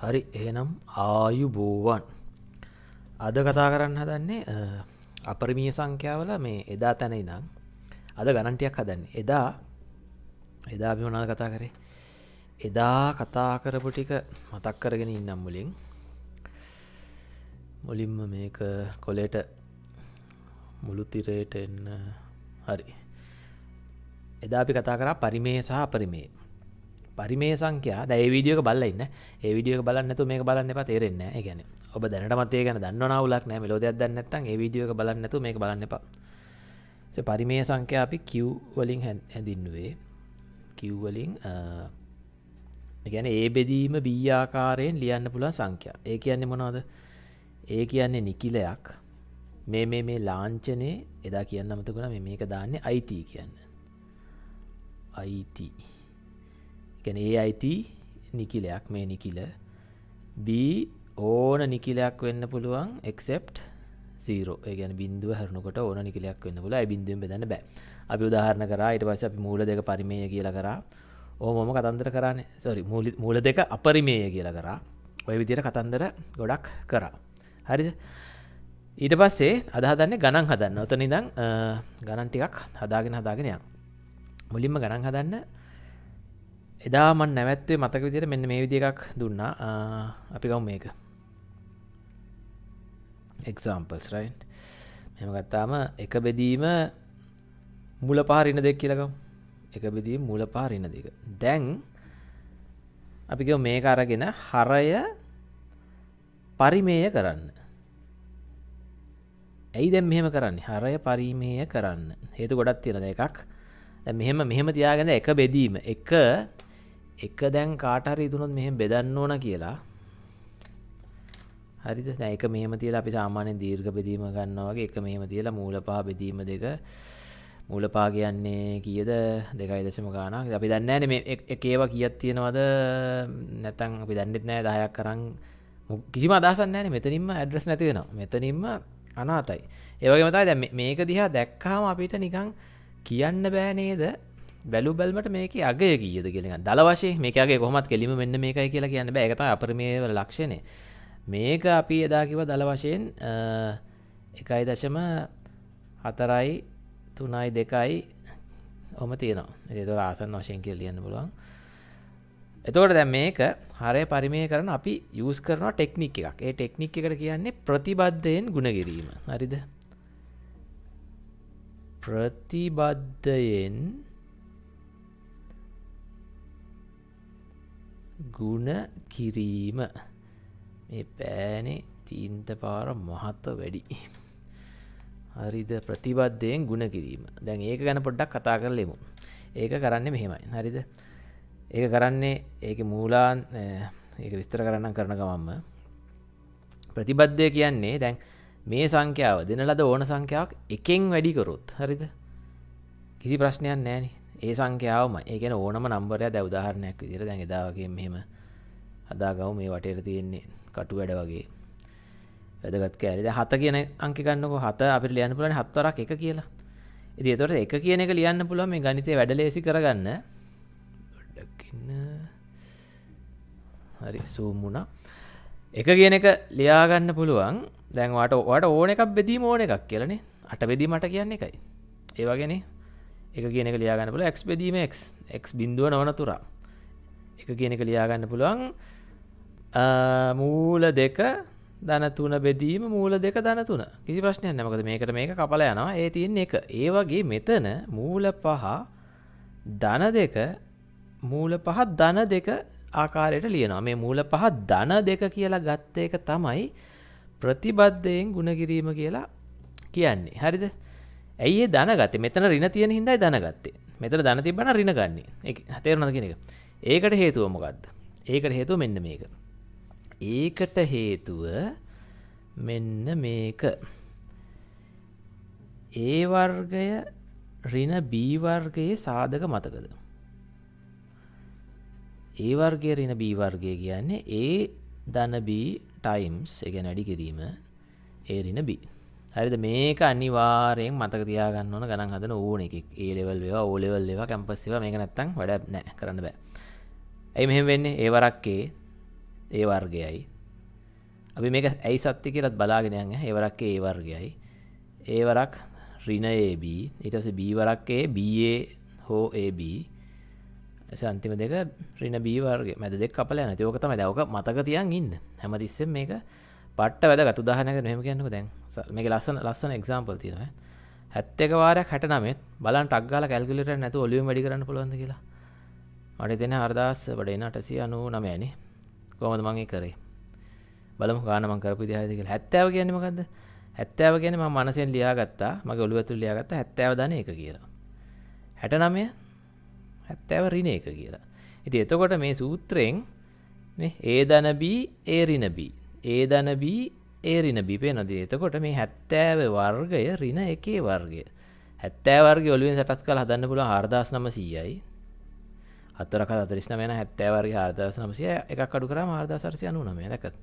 හරි එහෙනම් ආයුබෝවන්. අද කතා කරන්න හදන්නේ අපරිමීය සංඛ්‍යාවල මේ එදා තැන ඉඳන් අද ගණන් ටිකක් හදන්නේ. එදා අපි මොනවද කතා කරේ? එදා කතා කරපු ටික මතක් කරගෙන ඉන්නම් මුලින්ම මේක කොලේට මුළු තිරයට එන්න. හරි. එදා අපි කතා කරා පරිමේය සහ අපරිමේය. පරිමේය සංඛ්‍යා දැන් මේ වීඩියෝ එක බලලා ඉන්න. ඒ වීඩියෝ එක බලන්න නැතුව මේක බලන්න එපා, තේරෙන්නේ නැහැ. ඒ කියන්නේ ඔබ දැනටමත් ඒ ගැන දන්නව නාවුලක් නැහැ. මෙලෝදියක් දන්නේ නැත්නම් ඒ වීඩියෝ එක බලන්න නැතුව මේක බලන්න එපා. පරිමේය සංඛ්‍යා අපි Q වලින් හැඳින්නුවේ. Q වලින් ඒ කියන්නේ A බෙදීම B ආකාරයෙන් ලියන්න පුළුවන් සංඛ්‍යා. ඒ කියන්නේ මොනවද? ඒ කියන්නේ නිකිලයක්. මේ ලාංඡනේ එදා කියන්න අමතක වුණා. මේක දාන්නේ IT කියන්නේ. IT. කියන්නේ AIT නිකිලයක්, මේ නිකිල. B ඕන නිකිලයක් වෙන්න පුළුවන් except 0. ඒ කියන්නේ බිඳුව හැරුණකොට ඕන නිකිලයක් වෙන්න පුළුවන්. ඒ බිඳුවෙන් බෙදන්න බෑ. අපි උදාහරණ කරා. ඊට පස්සේ අපි මූල දෙක පරිමේය කියලා කරා. ඕමම කතන්දර කරානේ. sorry මූල දෙක අපරිමේය කියලා කරා. ඔය විදිහට කතන්දර ගොඩක් කරා. හරිද? ඊට පස්සේ අද හදන්නේ ගණන් හදන්න. ඔතන ඉඳන් ගණන් ටිකක් හදාගෙන යන්න. මුලින්ම ගණන් හදන්න එදා මම නැවැත්තුවේ මතක විදිහට මෙන්න මේ විදිහ එකක් දුන්නා. අපි ගමු මේක. examples right. මෙහෙම ගත්තාම එක බෙදීම මූල පහ ඍණ 2 කියලා ගමු. එක බෙදීම මූල පහ ඍණ 2. දැන් අපි ගමු මේක අරගෙන හරය පරිමේය කරන්න. ඇයි දැන් මෙහෙම කරන්නේ? හරය පරිමේය කරන්න. හේතු ගොඩක් තියෙනවා. එකක් දැන් මෙහෙම තියාගෙන එක බෙදීම එක දැන් කාට හරි දුනොත් මෙහෙම බෙදන්න ඕන කියලා. හරිද? දැන් එක මෙහෙම තියලා අපි සාමාන්‍යයෙන් දීර්ඝ බෙදීම ගන්නවා වගේ එක මෙහෙම තියලා මූල පහ බෙදීම දෙක. මූල පහ කියන්නේ කීයද? 2.0 ගානක්. අපි දන්නේ නැහැනේ මේ එක ඒවා කීයක් තියෙනවද? නැත්නම් අපි දන්නෙත් නැහැ 10ක් අරන් කිසිම අදහසක් නැහැනේ. මෙතනින්ම ඇඩ්‍රස් නැති වෙනවා. මෙතනින්ම අනාතයි. ඒ වගේම තමයි දැන් මේක දිහා දැක්කාම අපිට නිකන් කියන්න බෑ නේද? බැලුමට මේකේ අගය කීයද කියලා. දල වශයෙන් මේකේ අගය කොහොමත් කෙලිම මෙන්න මේකයි කියලා කියන්න බෑ. ඒක තමයි අපරිමේය වල ලක්ෂණය. මේක අපි එදා කිව්වා දල වශයෙන් 1.4යි 3යි 2යි ඔහම තියෙනවා. ඒක ආසන්න වශයෙන් කියලා ලියන්න පුළුවන්. එතකොට දැන් මේක හරය පරිමේය කරන අපි යූස් කරනවා ටෙක්නික් එකක්. ඒ ටෙක්නික් එකට කියන්නේ ප්‍රතිබද්ධයෙන් ගුණ කිරීම. හරිද? ප්‍රතිබද්ධයෙන් ගුණ කිරීම. මේ පෑනේ තීන්ත පාර මහත වැඩි. හරිද? ප්‍රතිබද්ධයෙන් ගුණ කිරීම. දැන් ඒක ගැන පොඩ්ඩක් කතා කරලෙමු. ඒක කරන්නේ මෙහෙමයි. හරිද? ඒක කරන්නේ ඒකේ මූලාන් ඒක විස්තර කරන්න කරන ගමන්ම ප්‍රතිබද්ධය කියන්නේ දැන් මේ සංඛ්‍යාව දෙන ලද ඕන සංඛ්‍යාවක් එකෙන් වැඩි කරොත් හරිද? කිසි ප්‍රශ්නයක් නැහැ නේ. ඒ සංඛ්‍යාවමයි. ඒ කියන්නේ ඕනම නම්බරයක් දැන් උදාහරණයක් විදිහට දැන් එදා වගේ මෙහෙම හදාගමු. මේ වටේට තියෙන්නේ කටු වැඩ වගේ. වැදගත් කෑලි. දැන් 7 කියන අංකේ ගන්නකො 7 අපිට ලියන්න පුළුවන් 7 වරක් 1 කියලා. ඉතින් ඒතකොට 1 කියන එක ලියන්න පුළුවන් මේ ගණිතයේ වැඩ ලේසි කරගන්න. පොඩ්ඩක් ඉන්න. හරි zoom වුණා. 1 කියන එක ලියා ගන්න පුළුවන්. දැන් ඔයාට ඕන එකක් බෙදීම ඕන එකක් කියලානේ. 8 බෙදීම 8 කියන්නේ එකයි. ඒ වගේනේ 1 කියන එක ලියා ගන්න පුළුවන් x බෙදීම x බිඳුව නොවන තුරා. 1 කියන එක ලියා ගන්න පුළුවන් මූල 2 ධන 3 බෙදීම මූල 2 ධන 3. කිසි ප්‍රශ්නයක් නැහැ. මොකද මේකට මේක කපලා යනවා. ඒ තියෙන්නේ 1. ඒ වගේ මෙතන මූල 5 ධන 2 මූල 5 ධන 2 ආකාරයට ලියනවා. මේ මූල 5 ධන 2 කියලා ගත්ත එක තමයි ප්‍රතිබද්ධයෙන් ගුණ කිරීම කියලා කියන්නේ. හරිද? ඇයි ඒ ධන ගත්තේ? මෙතන ඍණ තියෙන හින්දායි ධන ගත්තේ. මෙතන ධන තිබ්බනම් ඍණ ගන්නෙ. ඒක තේරුණාද කියන එක? ඒකට හේතුව මොකද්ද? ඒකට හේතුව මෙන්න මේක. ඒකට හේතුව මෙන්න මේක. A වර්ගය ඍණ B වර්ගයේ සාධක මතකද? A වර්ගය ඍණ B වර්ගය කියන්නේ A ධන B times ඒ කියන්නේ වැඩි කිරීම A ඍණ B. හරිද? මේක අනිවාර්යෙන් මතක තියාගන්න ඕන ගණන් හදන ඕන එකෙක්. A level වේවා O level වේවා කැම්පස් වේවා මේක නැත්තම් වැඩක් නැහැ කරන්න බෑ. ඇයි මෙහෙම වෙන්නේ? A වරක් A ඒ වර්ගයයි. අපි මේක ඇයි සත්‍ය කියලාත් බලාගෙන යන්නේ. ඒ වරක් ඒ වර්ගයයි. ඒ වරක් ඍණ AB ඊට පස්සේ B වරක් BA හෝ AB අන්තිම දෙක ඍණ B වර්ගය මැද දෙක කපලා යනවා. ඒක තමයි. දැන් ඔක මතක තියන් ඉන්න. හැමතිස්සෙම මේක පට්ට වැදගත්. උදාහරණයකට මෙහෙම කියන්නකෝ. දැන් මේකේ ලස්සන එක්සැම්පල් තියෙනවා. 71 වාරයක් 69 බලන්න ටක් ගාලා කැල්කියුලේටර් නැතුව ඔලියුම් වැඩි කරන්න පුළුවන්ද කියලා. මට දෙන 4000 වඩ එන 899 නේ. කොහොමද මම ඒක කරේ? බලමු ගාන මම කරපු විදිහ හරියද කියලා. 70 කියන්නේ මොකද්ද? 70 කියන්නේ මම මනසෙන් ලියාගත්තා. මගේ ඔළුව ඇතුළේ ලියාගත්තා 70 ධන 1 කියලා. 69 70 ඍණ 1 කියලා. ඉතින් එතකොට මේ සූත්‍රයෙන් මේ A ධන B A ඍණ B A ධන B A ඍණ B පේනද? එතකොට මේ 70 වර්ගය ඍණ 1 වර්ගය. 70 වර්ගය ඔළුවෙන් සටස් කරලා හදන්න පුළුවන් 4900යි. 449 වෙන 70 වර්ගය 4900 එකක් අඩු කරාම 4899 දැක්කද?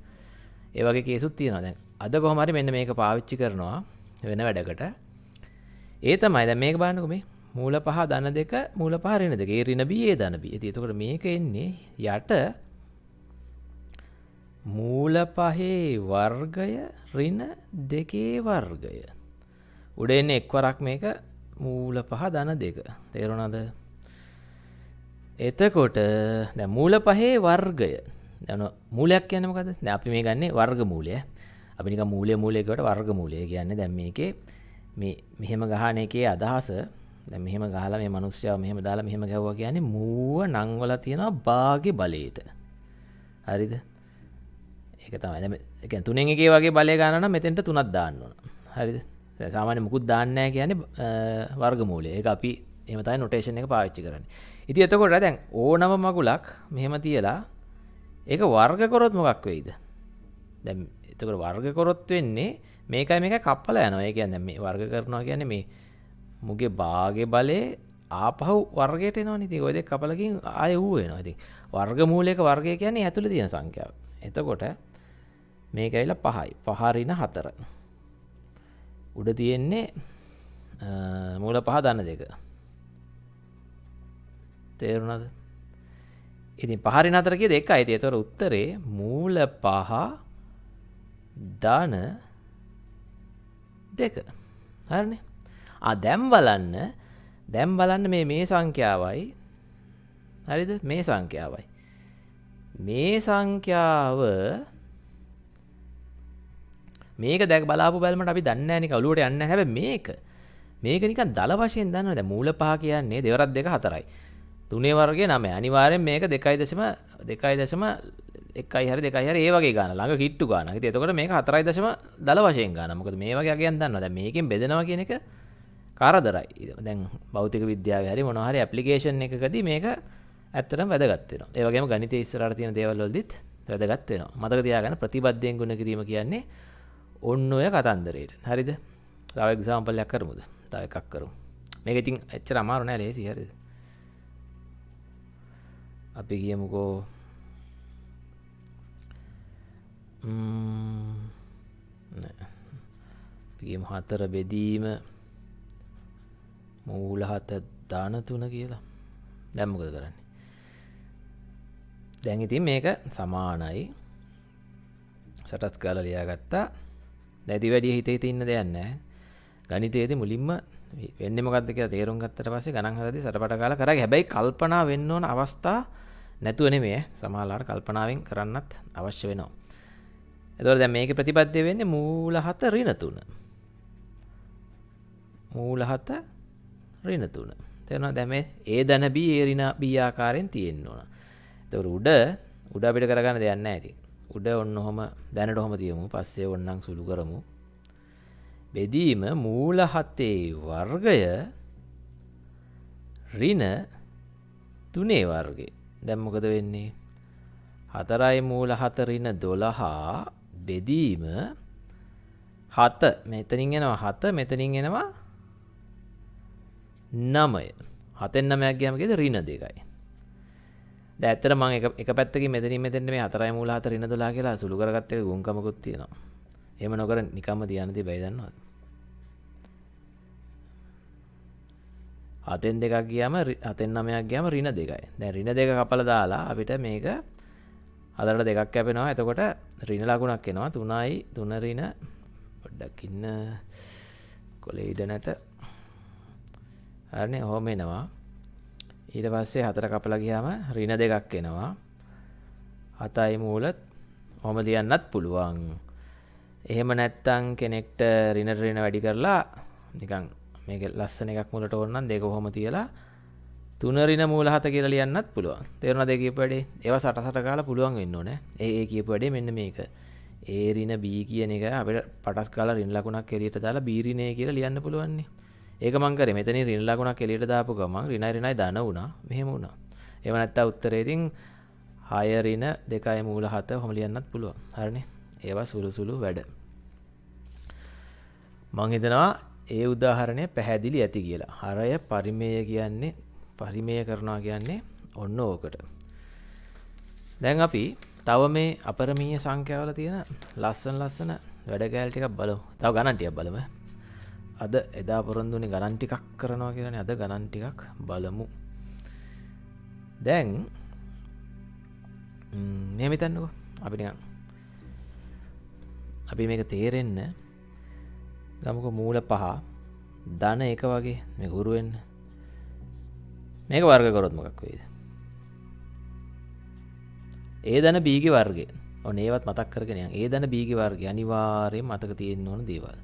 ඒ වගේ කේසුත් තියෙනවා. දැන් අද කොහොම හරි මෙන්න මේක පාවිච්චි කරනවා වෙන වැඩකට. ඒ තමයි දැන් මේක බලන්නකෝ මේ මූල පහ ධන දෙක මූල පහ ඍණ දෙක. ඒ ඍණ B ඒ ධන B. ඉතින් එතකොට මේක එන්නේ යට මූල පහේ වර්ගය ඍණ දෙකේ වර්ගය. උඩ එන්නේ එක්වරක් මේක මූල පහ ධන දෙක. තේරුණාද? එතකොට දැන් මූල පහේ වර්ගය. දැන් මූලයක් කියන්නේ මොකද්ද? දැන් අපි මේ ගන්නේ වර්ගමූලය. අපි නිකන් මූලය කියවට වර්ගමූලය කියන්නේ දැන් මේකේ මේ මෙහෙම ගහන එකේ අදහස දැන් මෙහෙම ගහලා මේ මිනිස්සයව මෙහෙම දාලා මෙහෙම ගැවුවා කියන්නේ මූව නම් වල තියෙන භාගේ බලයට. හරිද? ඒක තමයි. දැන් ඒ කියන්නේ 3න් 1 වගේ බලය ගන්න නම් මෙතෙන්ට 3ක් දාන්න ඕන. හරිද? දැන් සාමාන්‍ය මුකුත් දාන්නේ නැහැ කියන්නේ වර්ගමූලය. ඒක අපි එහෙම තමයි නොටේෂන් එක පාවිච්චි කරන්නේ. ඉතින් එතකොට දැන් ඕනම මගුලක් මෙහෙම තියලා ඒක වර්ග කරොත් මොකක් වෙයිද? දැන් එතකොට වර්ග කරොත් වෙන්නේ මේකයි කප්පලා යනවා. ඒ කියන්නේ මේ වර්ග කරනවා කියන්නේ මේ මුගේ භාගේ බලේ ආපහු වර්ගයට එනවනේ. ඉතින් ওই දෙක කපලකින් ආයෙ ඌ වෙනවා. ඉතින් වර්ගමූලයක වර්ගය කියන්නේ ඇතුලේ තියෙන සංඛ්‍යාව. එතකොට මේක ඇවිල්ලා 5යි. 5 ඍණ 4. උඩ තියෙන්නේ මූල පහ ධන දෙක. තේරුණාද? ඉතින් 5 ඍණ 4 කියද 1යි. ඉතින් ඒතර උත්තරේ මූල පහ ධන 2. හරිනේ. දැන් බලන්න මේ සංඛ්‍යාවයි. හරිද? මේ සංඛ්‍යාවයි. මේ සංඛ්‍යාව මේක දැක් බලාපු බැලමට අපි දන්නේ නැහැ නිකන් ඔලුවට යන්නේ නැහැ. හැබැයි මේක නිකන් දල වශයෙන් දන්නවා. දැන් මූල පහ කියන්නේ 2 2 4යි. 3 වර්ගය 9. අනිවාර්යෙන් මේක 2.1යි හරි 2යි හරි ඒ වගේ ගාන. ළඟ කිට්ටු ගාන. ඉතින් එතකොට මේක 4 දල වශයෙන් ගාන. මොකද මේ වගේ අගයන් දන්නවා. දැන් මේකෙන් බෙදනවා කියන එක කරදරයි. දැන් භෞතික විද්‍යාවේ හරි මොනවා හරි ඇප්ලිකේෂන් එකකදී මේක ඇත්තටම වැදගත් වෙනවා. ඒ වගේම ගණිතයේ ඉස්සරහට තියෙන දේවල් වලදීත් වැදගත් වෙනවා. මතක තියාගන්න ප්‍රතිබද්ධයෙන් ගුණ කිරීම කියන්නේ ඔන්න ඔය කතන්දරේට. හරිද? තව එක්සැම්පල් එකක් කරමුද? තව එකක් කරමු. මේක ඉතින් එච්චර අමාරු නෑ ලේසි. හරිද? අපි කියමුකෝ අපි කියමු 4 බෙදීම මූල 7 ධන 3 කියලා. දැන් මොකද කරන්නේ? දැන් ඉතින් මේක සමානයි. සටස් ගාලා ලියාගත්තා. දැන් වැඩි හිතේ ඉන්න දෙයක් නැහැ. ගණිතයේදී මුලින්ම වෙන්නේ මොකද්ද කියලා තේරුම් ගත්තට පස්සේ ගණන් හදද්දී සටපට ගාලා කරාගේ. හැබැයි කල්පනා වෙන්න ඕන අවස්ථා නැතුව නෙමෙයි. සමහරවිට කල්පනාවෙන් කරන්නත් අවශ්‍ය වෙනවා. එතකොට දැන් මේකේ ප්‍රතිපත්තිය වෙන්නේ මූල 7 ඍණ 3. මූල 7 ඍණ 3. තේරුණාද? දැන් මේ A ධන B A ඍණ B ආකාරයෙන් තියෙන්න ඕන. එතකොට උඩ අපිට කරගන්න දෙයක් නැහැ ඉතින්. උඩ ඔන්න ඔහම දැනට ඔහම තියමු. පස්සේ ඔන්නම් සුළු කරමු. බෙදීම මූල 7 වර්ගය ඍණ 3 වර්ගය. දැන් මොකද වෙන්නේ? 4යි මූල 7 ඍණ 12 බෙදීම 7 මෙතනින් එනවා 7 මෙතනින් එනවා 9. 7න් 9ක් ගියාම කීයද? ඍණ 2යි. දැන් ඇත්තට මම එක පැත්තකින් මෙතනින් මෙතෙන්ට මේ 4යි මූල 7 ඍණ 12 කියලා සුළු කරගත්ත එක ගුණකමකුත් තියෙනවා. එහෙම නොකර නිකම්ම තියන්න තිබයි දන්නවද? 7න් 2ක් ගියාම 7න් 9ක් ගියාම ඍණ 2යි. දැන් ඍණ 2 කපලා දාලා අපිට මේක හතරට දෙකක් කැපෙනවා. එතකොට ඍණ ලකුණක් එනවා. 3යි 3 ඍණ පොඩ්ඩක් ඉන්න කොලේ ඉඩ නැත. හරිනේ ඔහොම එනවා. ඊට පස්සේ 4 කපලා ගියාම ඍණ දෙකක් එනවා. 7යි මූල ඔහොම ලියන්නත් පුළුවන්. එහෙම නැත්තම් කෙනෙක්ට ඍණ වැඩි කරලා නිකන් මේක ලස්සන එකක් මුලට ඕන නම් දෙක කොහොම තියලා 3 ඍණ මූල 7 කියලා ලියන්නත් පුළුවන්. තේරුණාද ඒ කියපු වැඩේ? ඒවා සට කාලා පුළුවන් වෙන්න ඕනේ. ඒ කියපු වැඩේ මෙන්න මේක. ඒ ඍණ B කියන එක අපිට පටස් කාලා ඍණ ලකුණක් එළියට දාලා B ඍණය කියලා ලියන්න පුළුවන් නේ. ඒක මං කරේ. මෙතනින් ඍණ ලකුණක් එළියට දාපු ගමන් ඍණයි ධන වුණා. මෙහෙම වුණා. එහෙම නැත්තම් උත්තරේ ඉතින් 6 ඍණ 2යි මූල 7 ඔහොම ලියන්නත් පුළුවන්. හරිනේ. ඒවා සුළු වැඩ. මං හිතනවා ඒ උදාහරණය පැහැදිලි ඇති කියලා. හරය පරිමේය කියන්නේ පරිමේය කරනවා කියන්නේ ඔන්න ඕකට. දැන් අපි තව මේ අපරිමේය සංඛ්‍යාවල තියෙන ලස්සන වැඩ කෑලි ටිකක් බලමු. තව ගණන් ටිකක් බලමු. අද එදා පොරොන්දුනේ ගණන් ටිකක් කරනවා කියලානේ. අද ගණන් ටිකක් බලමු. දැන් මෙහෙම හිතන්නකෝ. අපි මේක තේරෙන්න ගමුකෝ මූල 5 ධන 1 වගේ මේක හුරු වෙන්න. මේක වර්ග කරොත් මොකක් වෙයිද? A ධන B ගේ වර්ගය. ඔන්න ඒවත් මතක් කරගෙන යන්න. A ධන B ගේ වර්ගය අනිවාර්යයෙන් මතක තියෙන්න ඕන දේවල්.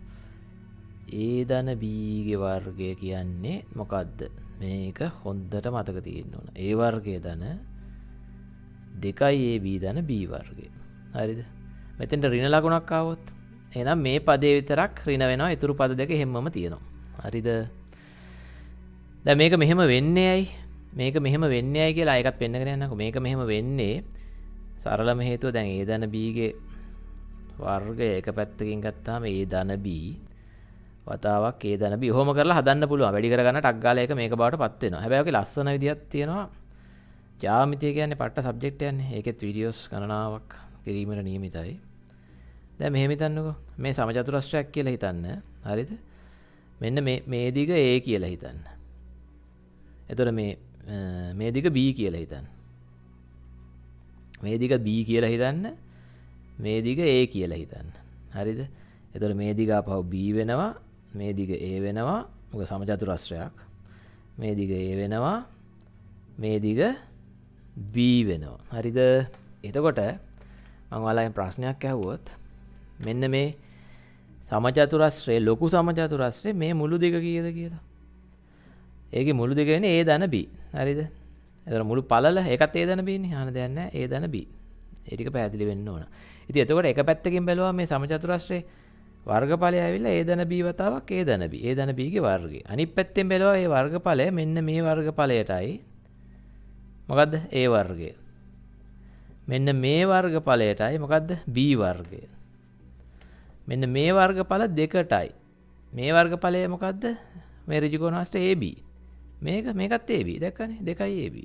A ධන B ගේ වර්ගය කියන්නේ මොකද්ද? මේක හොඳට මතක තියෙන්න ඕන. A වර්ගය ධන 2යි AB ධන B වර්ගය. හරිද? මෙතෙන්ට ඍණ ලකුණක් ආවොත් එහෙනම් මේ පදේ විතරක් ඍණ වෙනවා. ඊතුරු පද දෙක හැමම තියෙනවා. හරිද? දැන් මේක මෙහෙම වෙන්නේ ඇයි? මේක මෙහෙම වෙන්නේ ඇයි කියලා ඒකත් පෙන්නගෙන යන්නකෝ. මේක මෙහෙම වෙන්නේ සරලම හේතුව දැන් A ධන B ගේ වර්ගය එක පැත්තකින් ගත්තාම A ධන B වතාවක් A ධන B ඔහොම කරලා හදන්න පුළුවන්. වැඩි කරගන්න ටක් ගාලා ඒක මේක බවටපත් වෙනවා. හැබැයි ඔකේ ලස්සන විදියක් තියෙනවා. ජ්‍යාමිතිය කියන්නේ පට්ට සබ්ජෙක්ට් එකන්නේ. ඒකෙත් වීඩියෝස් ගණනාවක් කිරීමට නියමිතයි. දැන් මෙහෙම හිතන්නකෝ. මේ සමචතුරස්‍රයක් කියලා හිතන්න. හරිද? මෙන්න මේ දිග A කියලා හිතන්න. එතකොට මේ දිග B කියලා හිතන්න. මේ දිග B කියලා හිතන්න. මේ දිග A කියලා හිතන්න. හරිද? එතකොට මේ දිග අපහු B වෙනවා. මේ දිග A වෙනවා. මොකද සමචතුරස්‍රයක්. මේ දිග A වෙනවා. මේ දිග B වෙනවා. හරිද? එතකොට මම ඔයාලගෙන් ප්‍රශ්නයක් අහුවොත් මෙන්න මේ සමචතුරස්‍රයේ ලොකු සමචතුරස්‍රයේ මේ මුළු දිග කීයද කියලා. ඒකේ මුළු දිග වෙන්නේ A ධන B. හරිද? එතකොට මුළු පළල ඒකත් A ධන B නේ. ආන දෙයක් නැහැ. A ධන B. ඒ ටික පැහැදිලි වෙන්න ඕන. ඉතින් එතකොට එක පැත්තකින් බැලුවා මේ සමචතුරස්‍රයේ වර්ගඵලය ඇවිල්ලා A ධන B වතාවක් A ධන B. A ධන B ගේ වර්ගය. අනිත් පැත්තෙන් බැලුවා මේ වර්ගඵලය මෙන්න මේ වර්ගඵලයටයි මොකද්ද? A වර්ගය. මෙන්න මේ වර්ගඵලයටයි මොකද්ද? B වර්ගය. මෙන්න මේ වර්ගඵල දෙකටයි. මේ වර්ගඵලය මොකද්ද? මේ ඍජු කෝණාස්ට AB. මේකත් AB. දැක්කනේ? 2යි AB.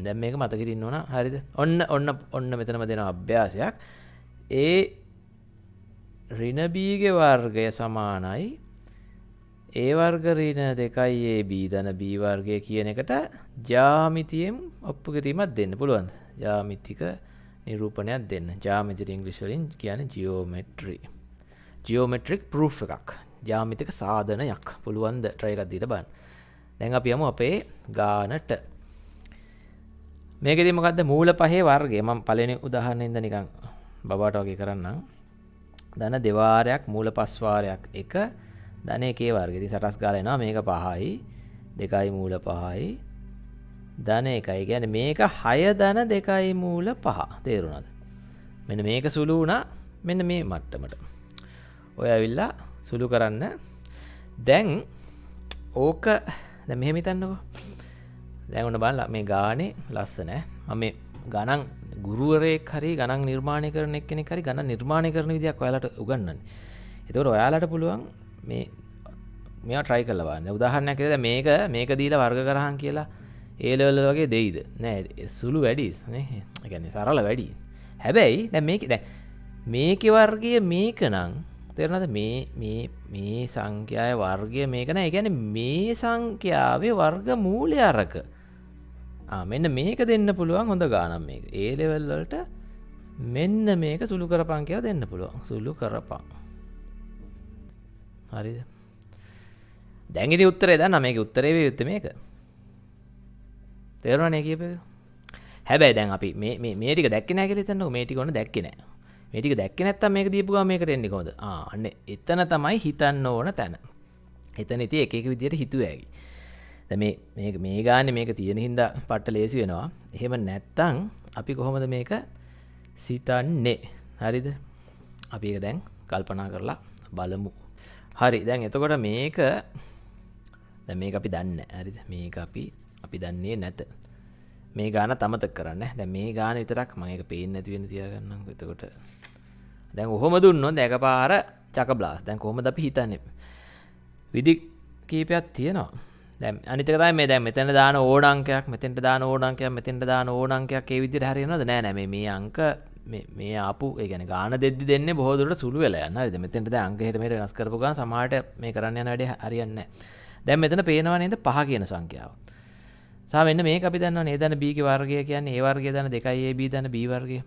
දැන් මේක මතකෙ ඉන්න ඕන. හරිද? ඔන්න මෙතනම දෙන අභ්‍යාසයක්. A ඍණ B ගේ වර්ගය සමානයි A වර්ග ඍණ 2යි AB ධන B වර්ගය කියන එකට ජ්‍යාමිතියෙන් ඔප්පු කිරීමක් දෙන්න පුළුවන්ද? ජ්‍යාමිතික නිරූපණයක් දෙන්න. ජ්‍යාමිතික ඉංග්‍රීසි වලින් කියන්නේ ජියෝමෙට්‍රි. ජියෝමෙට්‍රික් ප්‍රූෆ් එකක්. ජ්‍යාමිතික සාධනයක්. පුළුවන්ද try එකක් දීලා බලන්න. දැන් අපි යමු අපේ ගානට. මේකෙදි මොකද්ද? මූල පහේ වර්ගය. මම පළවෙනි උදාහරණයෙන්ද නිකන් බබාට වගේ කරන්නම්. ධන දෙවාරයක් මූල පස් වාරයක් 1 ධන 1 වර්ගය. ඉතින් සටස් ගාලා එනවා මේක 5යි 2යි මූල 5යි ධන 1යි. කියන්නේ මේක 6 ධන 2යි මූල 5. තේරුණාද? මෙන්න මේක සුළු වුණා මෙන්න මේ මට්ටමට. ඔය ඇවිල්ලා සුළු කරන්න. දැන් ඕක දැන් මෙහෙම හිතන්නකෝ. දැන් ඔන්න බලන්න මේ ගානේ ලස්සන ඈ. මම මේ ගණන් ගුරුවරයෙක් හරි ගණන් නිර්මාණය කරන එක්කෙනෙක් හරි ගණන් නිර්මාණය කරන විදියක් ඔයාලට උගන්වන්නේ. ඒතකොට ඔයාලට පුළුවන් මේවා try කරලා බලන්න. උදාහරණයක් විදිහට මේක දීලා වර්ග කරහන් කියලා A level වගේ දෙයිද? නෑ සුළු වැඩි නේ. ඒ කියන්නේ සරල වැඩි. හැබැයි දැන් මේකේ වර්ගය මේක නම් තේරෙනවද? මේ සංඛ්‍යාවේ වර්ගය මේක නෑ. ඒ කියන්නේ මේ සංඛ්‍යාවේ වර්ග මූලය අරක. මෙන්න මේක දෙන්න පුළුවන් හොඳ ගානම් මේක. A level වලට මෙන්න මේක සුළු කරපන් කියලා දෙන්න පුළුවන්. සුළු කරපන්. හරිද? දැන් ඉතින් උත්තරේ දන්නා මේකේ උත්තරේ වෙයි යුත්තේ මේක. තේරුණානේ කියපේ. හැබැයි දැන් අපි මේ ටික දැක්කේ නැහැ කියලා හිතන්නකෝ. මේ ටික ඔන්න දැක්කේ නැහැ. මේ ටික දැක්කේ නැත්තම් මේක දීපු ගමන් මේකට එන්නේ කොහොමද? අන්න එතන තමයි හිතන්න ඕන තැන. එතන ඉතින් එක එක විදියට හිතුවේ ඇයි. දැන් මේ ගානේ මේක තියෙන හින්දා පට්ට ලේසි වෙනවා. එහෙම නැත්තම් අපි කොහොමද මේක සිතන්නේ? හරිද? අපි ඒක දැන් කල්පනා කරලා බලමු. හරි. දැන් එතකොට මේක දැන් මේක අපි දන්නේ නැහැ. හරිද? මේක අපි දන්නේ නැත. මේ ගාන තමතක කරන්න. දැන් මේ ගාන විතරක් මම ඒක පේන්නේ නැති වෙන තියාගන්නම්කො. එතකොට දැන් ඔහොම දුන්නොත් එකපාර චක බ්ලාස්. දැන් කොහොමද අපි හිතන්නේ? විදි කීපයක් තියෙනවා. දැන් අනිත් එක තමයි මේ දැන් මෙතන දාන ඕන අංකයක්, මෙතෙන්ට දාන ඕන අංකයක්, මෙතෙන්ට දාන ඕන අංකයක් ඒ විදිහට හරියනවද? නෑ නෑ මේ අංක මේ ආපු ඒ කියන්නේ ගාන දෙද්දි දෙන්නේ බොහෝ දුරට සුළු වෙලා යනවා. හරිද? මෙතෙන්ට දැන් අංක හෙට මෙහෙට වෙනස් කරපු ගමන් සමහරට මේ කරන්න යන වැඩේ හරියන්නේ නැහැ. දැන් මෙතන පේනවා නේද 5 කියන සංඛ්‍යාව. සා මෙන්න මේක අපි දන්නවනේ A ධන B ගේ වර්ගය කියන්නේ A වර්ගය ධන 2 AB ධන B වර්ගය.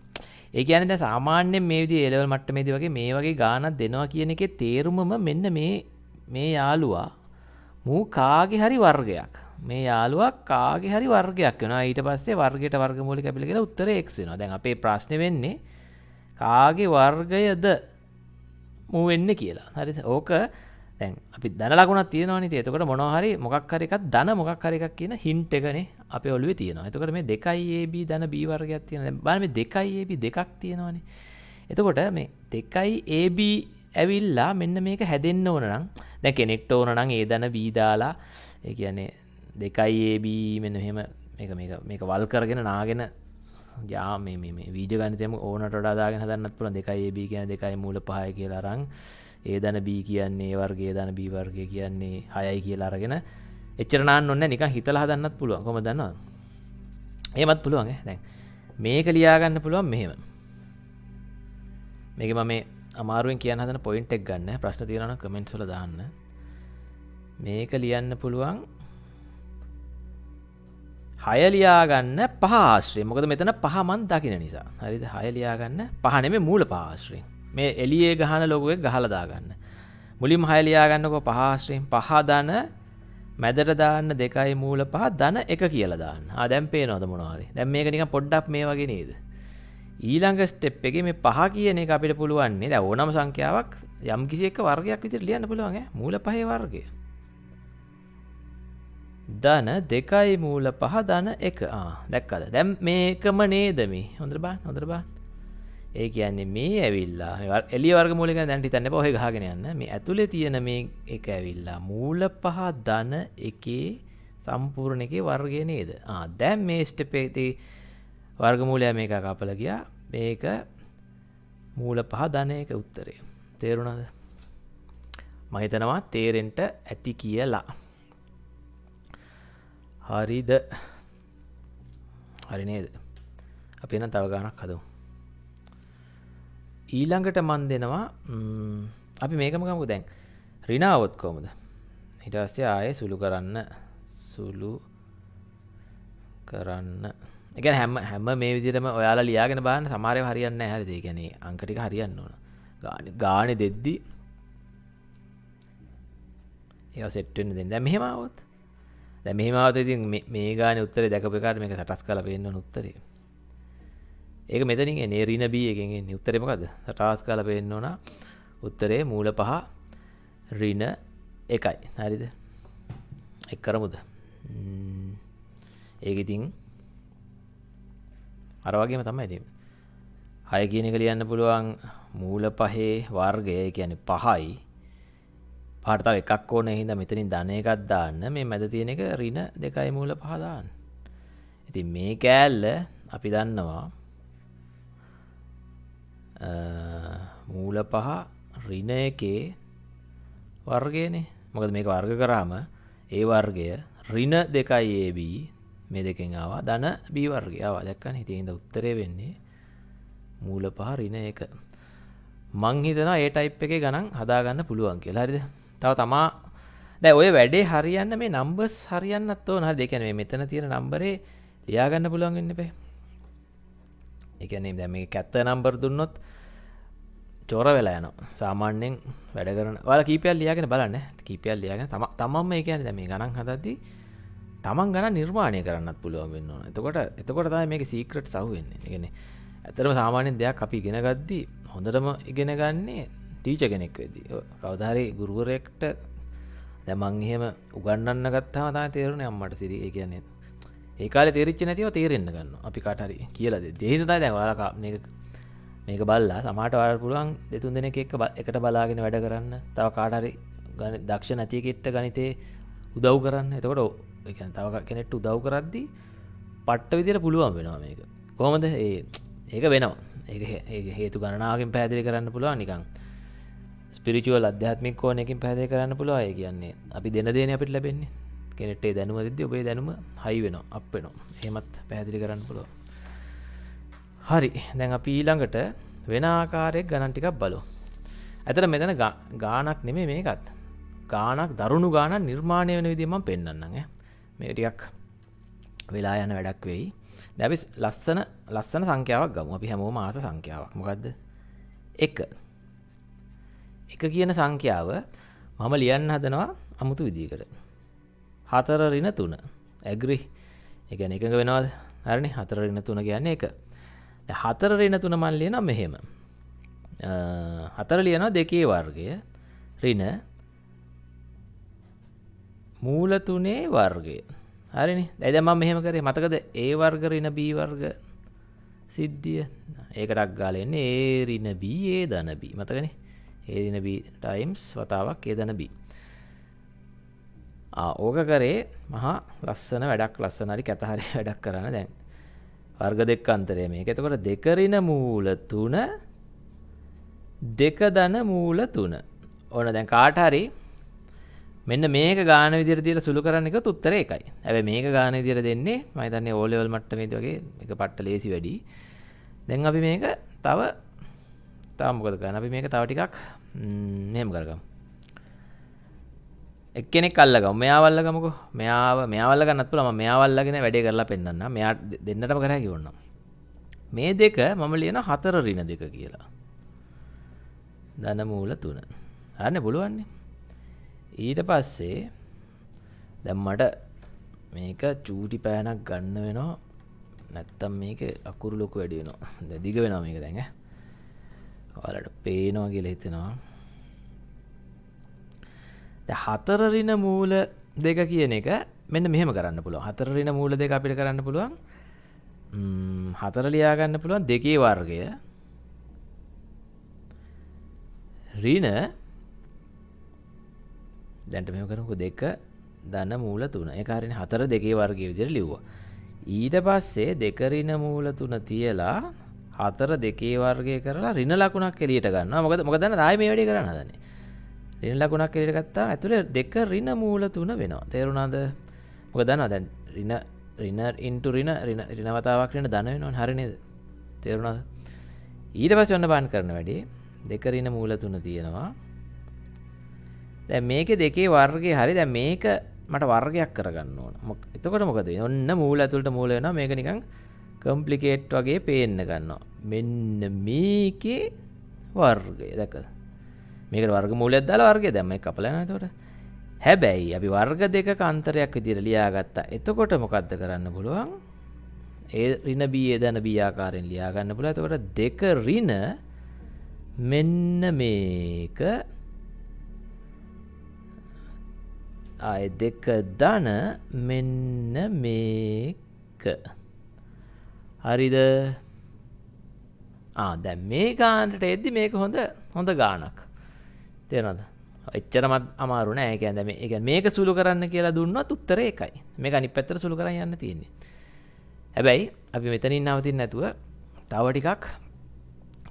ඒ කියන්නේ දැන් සාමාන්‍යයෙන් මේ විදිහේ A level මට්ටමේදී වගේ මේ වගේ ගානක් දෙනවා කියන එකේ තේරුමම මෙන්න මේ යාළුවා මූ කාගේ හරි වර්ගයක්. මේ යාළුවා කාගේ හරි වර්ගයක් වෙනවා. ඊට පස්සේ වර්ගයට වර්ගමූලික කැපිලා කියලා උත්තරේ x වෙනවා. දැන් අපේ ප්‍රශ්නේ වෙන්නේ කාගේ වර්ගයද මූ වෙන්නේ කියලා. හරිද? ඕක දැන් අපි ධන ලකුණක් තියෙනවනේ. ඉතින් එතකොට මොනවා හරි මොකක් හරි එකක් ධන මොකක් හරි එකක් කියන හින්ට් එකනේ අපේ ඔළුවේ තියෙනවා. එතකොට මේ 2AB ධන B වර්ගයක් තියෙනවා. දැන් බලන්න මේ 2AB දෙකක් තියෙනවනේ. එතකොට මේ 2AB ඇවිල්ලා මෙන්න මේක හැදෙන්න ඕන නම් දැන් කෙනෙක්ට ඕන නම් A ධන B දාලා ඒ කියන්නේ 2AB මෙන්න මෙහෙම මේක වල් කරගෙන නාගෙන යා මේ වීඩියෝ ගණිතයම ඕනට වඩා දාගෙන හදන්නත් පුළුවන්. 2AB කියන්නේ 2 මූල 5යි කියලා අරන් A ධන B කියන්නේ A වර්ගය ධන B වර්ගය කියන්නේ 6යි කියලා අරගෙන එච්චර නාන්න ඕනේ නිකන් හිතලා හදන්නත් පුළුවන්. කොහොමද දන්නවද? එහෙමත් පුළුවන් ඈ. දැන් මේක ලියා ගන්න පුළුවන් මෙහෙම. මේක මම මේ අමාරුවෙන් කියන්න හදන පොයින්ට් එක ගන්න. ප්‍රශ්න තියෙනවා නම් කමෙන්ට්ස් වල දාන්න. මේක ලියන්න පුළුවන් 6 ලියා ගන්න 5 ආශ්‍රයෙන්. මොකද මෙතන 5 මන් දකින්න නිසා. හරිද? 6 ලියා ගන්න 5 නෙමෙයි මූල 5 ආශ්‍රයෙන්. මේ එළියේ ගහන ලොගෝ එක ගහලා දාගන්න. මුලින්ම 6 ලියා ගන්නකො 5 ආශ්‍රයෙන් 5 ධන මැදට දාන්න 2යි මූල 5 ධන 1 කියලා දාන්න. දැන් පේනවද මොනවා හරි? දැන් මේක නිකන් පොඩ්ඩක් මේ වගේ නේද? ඊළඟ ස්ටෙප් එකේ මේ 5 කියන එක අපිට පුළුවන් නේ. දැන් ඕනම සංඛ්‍යාවක් යම් කිසි එක වර්ගයක් විදිහට ලියන්න පුළුවන් ඈ. මූල 5 වර්ගය. ධන 2යි මූල 5 ධන 1. දැක්කද? දැන් මේකම නේද මේ? හොඳට බලන්න. ඒ කියන්නේ මේ ඇවිල්ලා එළිය වර්ගමූලය ගැන දැන් හිතන්න එපා. ඔය ගහගෙන යන්න. මේ ඇතුලේ තියෙන මේ එක ඇවිල්ලා මූල 5 ධන 1 සම්පූර්ණ එකේ වර්ගය නේද? දැන් මේ ස්ටෙප් එකේදී වර්ගමූලය මේක කපලා ගියා. මේක මූල 5 ධන 1 උත්තරේ. තේරුණාද? මම හිතනවා තේරෙන්න ඇති කියලා. හරිද? හරි නේද? අපි එහෙනම් තව ගානක් හදමු. ඊළඟට මන් දෙනවා අපි මේකම ගමුකෝ. දැන් ඍණාවොත් කොහමද? ඊට පස්සේ ආයේ සුළු කරන්න. ඒ කියන්නේ හැම මේ විදිහටම ඔයාලා ලියාගෙන බලන්න සමහර ඒවා හරියන්නේ නැහැ. හරිද? ඒ කියන්නේ අංක ටික හරියන්න ඕන. ගානේ දෙද්දි ඒවා සෙට් වෙන්න දෙන්න. දැන් මෙහෙම ආවොත් ඉතින් මේ ගානේ උත්තරේ දැකපු එකාට මේක සටස් කරලා පේන්න ඕන උත්තරේ. ඒක මෙතනින් එන්නේ ඍණ B එකෙන් එන්නේ. උත්තරේ මොකද්ද? සටස් කරලා පේන්න ඕන. උත්තරේ මූල 5 ඍණ 1යි. හරිද? එක් කරමුද? ඒක ඉතින් අර වගේම තමයි තියෙන්නේ. 6 කියන එක ලියන්න පුළුවන් මූල 5 වර්ගය. ඒ කියන්නේ 5යි. පහට තව එකක් ඕනේ හින්දා මෙතනින් ධන එකක් දාන්න. මේ මැද තියෙන එක ඍණ 2යි මූල 5 දාන්න. ඉතින් මේ කෑල්ල අපි දන්නවා මූල 5 ඍණ 1 වර්ගයනේ. මොකද මේක වර්ග කරාම A වර්ගය ඍණ 2යි AB මේ දෙකෙන් ආවා ධන B වර්ගය ආවා. දැක්කනේ? ඉතින් ඒඳ උත්තරේ වෙන්නේ මූල 5 ඍණ 1. මං හිතනවා ඒ ටයිප් එකේ ගණන් හදාගන්න පුළුවන් කියලා. හරිද? තව තමා දැන් ඔය වැඩේ හරියන්න මේ නම්බර්ස් හරියන්නත් ඕන. හරිද? ඒ කියන්නේ මේ මෙතන තියෙන නම්බරේ ලියා ගන්න පුළුවන් වෙන්න බෑ. ඒ කියන්නේ දැන් මේක කැත්ත නම්බර් දුන්නොත් චෝර වෙලා යනවා. සාමාන්‍යයෙන් වැඩ කරන ඔයාලා කීපයක් ලියාගෙන බලන්න. කීපයක් ලියාගෙන තමන්ම ඒ කියන්නේ දැන් මේ ගණන් හදද්දී තමන් ගණන් නිර්මාණය කරන්නත් පුළුවන් වෙන්න ඕන. එතකොට තමයි මේකේ සීක්‍රට්ස් අහුවෙන්නේ. ඒ කියන්නේ ඇත්තටම සාමාන්‍යයෙන් දෙයක් අපි ඉගෙන ගද්දී හොඳටම ඉගෙන ගන්නේ ටීචර් කෙනෙක් වෙද්දී. කවදා හරි ගුරුවරයෙක්ට දැන් මං එහෙම උගන්වන්න ගත්තාම තමයි තේරුනේ අම්මට සිරි. ඒ කියන්නේ ඒ කාලේ තේරිච්ච නැතිව තේරෙන්න ගන්නවා. අපි කාට හරි කියලා දෙද්දී. ඒ හින්දා තමයි දැන් ඔයාලා මේක බලලා සමහරට ඔයාලට පුළුවන් දෙතුන් දෙනෙක් එකට බලාගෙන වැඩ කරන්න. තව කාට හරි දක්ෂ නැති කෙනෙක්ට ගණිතේ උදව් කරන්න. එතකොට ඒ කියන්නේ තව කෙනෙක්ට උදව් කරද්දී පට්ට විදියට පුළුවන් වෙනවා මේක. කොහොමද? ඒක වෙනවා. ඒක හේතු ගණනාවකින් පැහැදිලි කරන්න පුළුවන් නිකන්. ස්පිරිචුවල් අධ්‍යාත්මික කෝණයකින් පැහැදිලි කරන්න පුළුවන්. ඒ කියන්නේ අපි දෙන දේනේ අපිට ලැබෙන්නේ. කෙනෙක්ට ඒ දැනුම දෙද්දී ඔබේ දැනුම හයි වෙනවා, අප් වෙනවා. එහෙමත් පැහැදිලි කරන්න පුළුවන්. හරි. දැන් අපි ඊළඟට වෙන ආකාරයක ගණන් ටිකක් බලමු. ඇත්තට මෙතන ගාණක් නෙමෙයි මේකත්. ගාණක් දරුණු ගාණක් නිර්මාණය වෙන විදිහ මම පෙන්නන්නම් ඈ. මේක ටිකක් වෙලා යන වැඩක් වෙයි. දැන් අපි ලස්සන සංඛ්‍යාවක් ගමු. අපි හැමෝම ආස සංඛ්‍යාවක්. මොකද්ද? 1. 1 කියන සංඛ්‍යාව මම ලියන්න හදනවා අමුතු විදිහකට. 4 ඍණ 3. ඇග්‍රි. ඒ කියන්නේ එකඟ වෙනවද? හරිනේ. 4 ඍණ 3 කියන්නේ 1. දැන් 4 ඍණ 3 මම ලියනවා මෙහෙම. 4 ලියනවා 2 වර්ගය ඍණ මූල 3 වර්ගය. හරිනේ. දැන් මම මෙහෙම කරේ මතකද a වර්ග ඍණ b වර්ග සිද්ධිය. ඒකටක් ගාලා එන්නේ a ඍණ b a ධන b. මතකනේ? a ඍණ b ටයිම්ස් වතාවක් a ධන b. ඕක කරේ මහා ලස්සන වැඩක් ලස්සන හරි කැත හරි වැඩක් කරන්න දැන් වර්ග දෙක අතරේ මේක. එතකොට 2 ඍණ මූල 3 2 ධන මූල 3. ඕන දැන් කාට හරි මෙන්න මේක ගාන විදියට දීලා සුළු කරන්න එකත් උත්තරේ එකයි. හැබැයි මේක ගාන විදියට දෙන්නේ මම හිතන්නේ O level මට්ටමේදී වගේ මේක පට්ට ලේසි වැඩි. දැන් අපි මේක තව මොකද කරන්නේ? අපි මේක තව ටිකක් මෙහෙම කරගමු. එක්කෙනෙක් අල්ලගමු. මෙයාව අල්ලගමුකෝ. මෙයාව අල්ලගන්නත් පුළුවන්. මම මෙයාව අල්ලගෙන වැඩේ කරලා පෙන්නන්නම්. මෙයා දෙන්නටම කරා කිව්වොත්. මේ දෙක මම ලියන 4 ඍණ 2 කියලා. ධන මූල 3. හරිනේ පුළුවන්නේ. ඊට පස්සේ දැන් මට මේක චූටි පෑනක් ගන්න වෙනවා. නැත්තම් මේක අකුරු ලොකු වැඩි වෙනවා. දැන් දිග වෙනවා මේක දැන් ඈ. ඔයාලට පේනවා කියලා හිතෙනවා. දැන් 4 ඍණ මූල 2 කියන එක මෙන්න මෙහෙම කරන්න පුළුවන්. 4 ඍණ මූල 2 අපිට කරන්න පුළුවන්. 4 ලියා ගන්න පුළුවන් 2 වර්ගය ඍණ දැන්ට මෙහෙම කරමුකෝ 2 ධන මූල 3. ඒක හරියනේ 4 2 වර්ගයේ විදිහට ලිව්වා. ඊට පස්සේ 2 ඍණ මූල 3 තියලා 4 2 වර්ගය කරලා ඍණ ලකුණක් එළියට ගන්නවා. මොකද දන්නද ආයේ මේ වැඩේ කරන්න හදන්නේ. ඍණ ලකුණක් එළියට ගත්තාම ඇතුලේ 2 ඍණ මූල 3 වෙනවා. තේරුණාද? මොකද දන්නවද දැන් ඍණ ඉන්ටු ඍණ වතාවක් ඍණ ධන වෙනවනේ. හරි නේද? තේරුණාද? ඊට පස්සේ ඔන්න බලන්න කරන වැඩේ 2 ඍණ මූල 3 තියෙනවා. දැන් මේකේ 2 වර්ගය හරි. දැන් මේක මට වර්ගයක් කරගන්න ඕන. එතකොට මොකද වෙන්නේ? ඔන්න මූල ඇතුළට මූල වෙනවා. මේක නිකන් කොම්ප්ලිකේට් වගේ පේන්න ගන්නවා. මෙන්න මේකේ වර්ගය. දැකලා මේකට වර්ග මූලයක් දාලා වර්ගය දැන් මේක කපලා යනවා. එතකොට හැබැයි අපි වර්ග දෙකක අන්තරයක් විදිහට ලියාගත්තා. එතකොට මොකද්ද කරන්න පුළුවන්? ඒ ඍණ b ඒ ධන b ආකාරයෙන් ලියා ගන්න පුළුවන්. එතකොට 2 ඍණ මෙන්න මේක ආයේ 2 ධන මෙන්න මේක. හරිද? දැන් මේ ගානට එද්දි මේක හොඳ ගානක්. තේරෙනවද? එච්චරම අමාරු නෑ. ඒ කියන්නේ මේක සුළු කරන්න කියලා දුන්නොත් උත්තරේ එකයි. මේක අනිත් පැත්තට සුළු කරන් යන්න තියෙන්නේ. හැබැයි අපි මෙතනින් නවතින්න නැතුව තව ටිකක්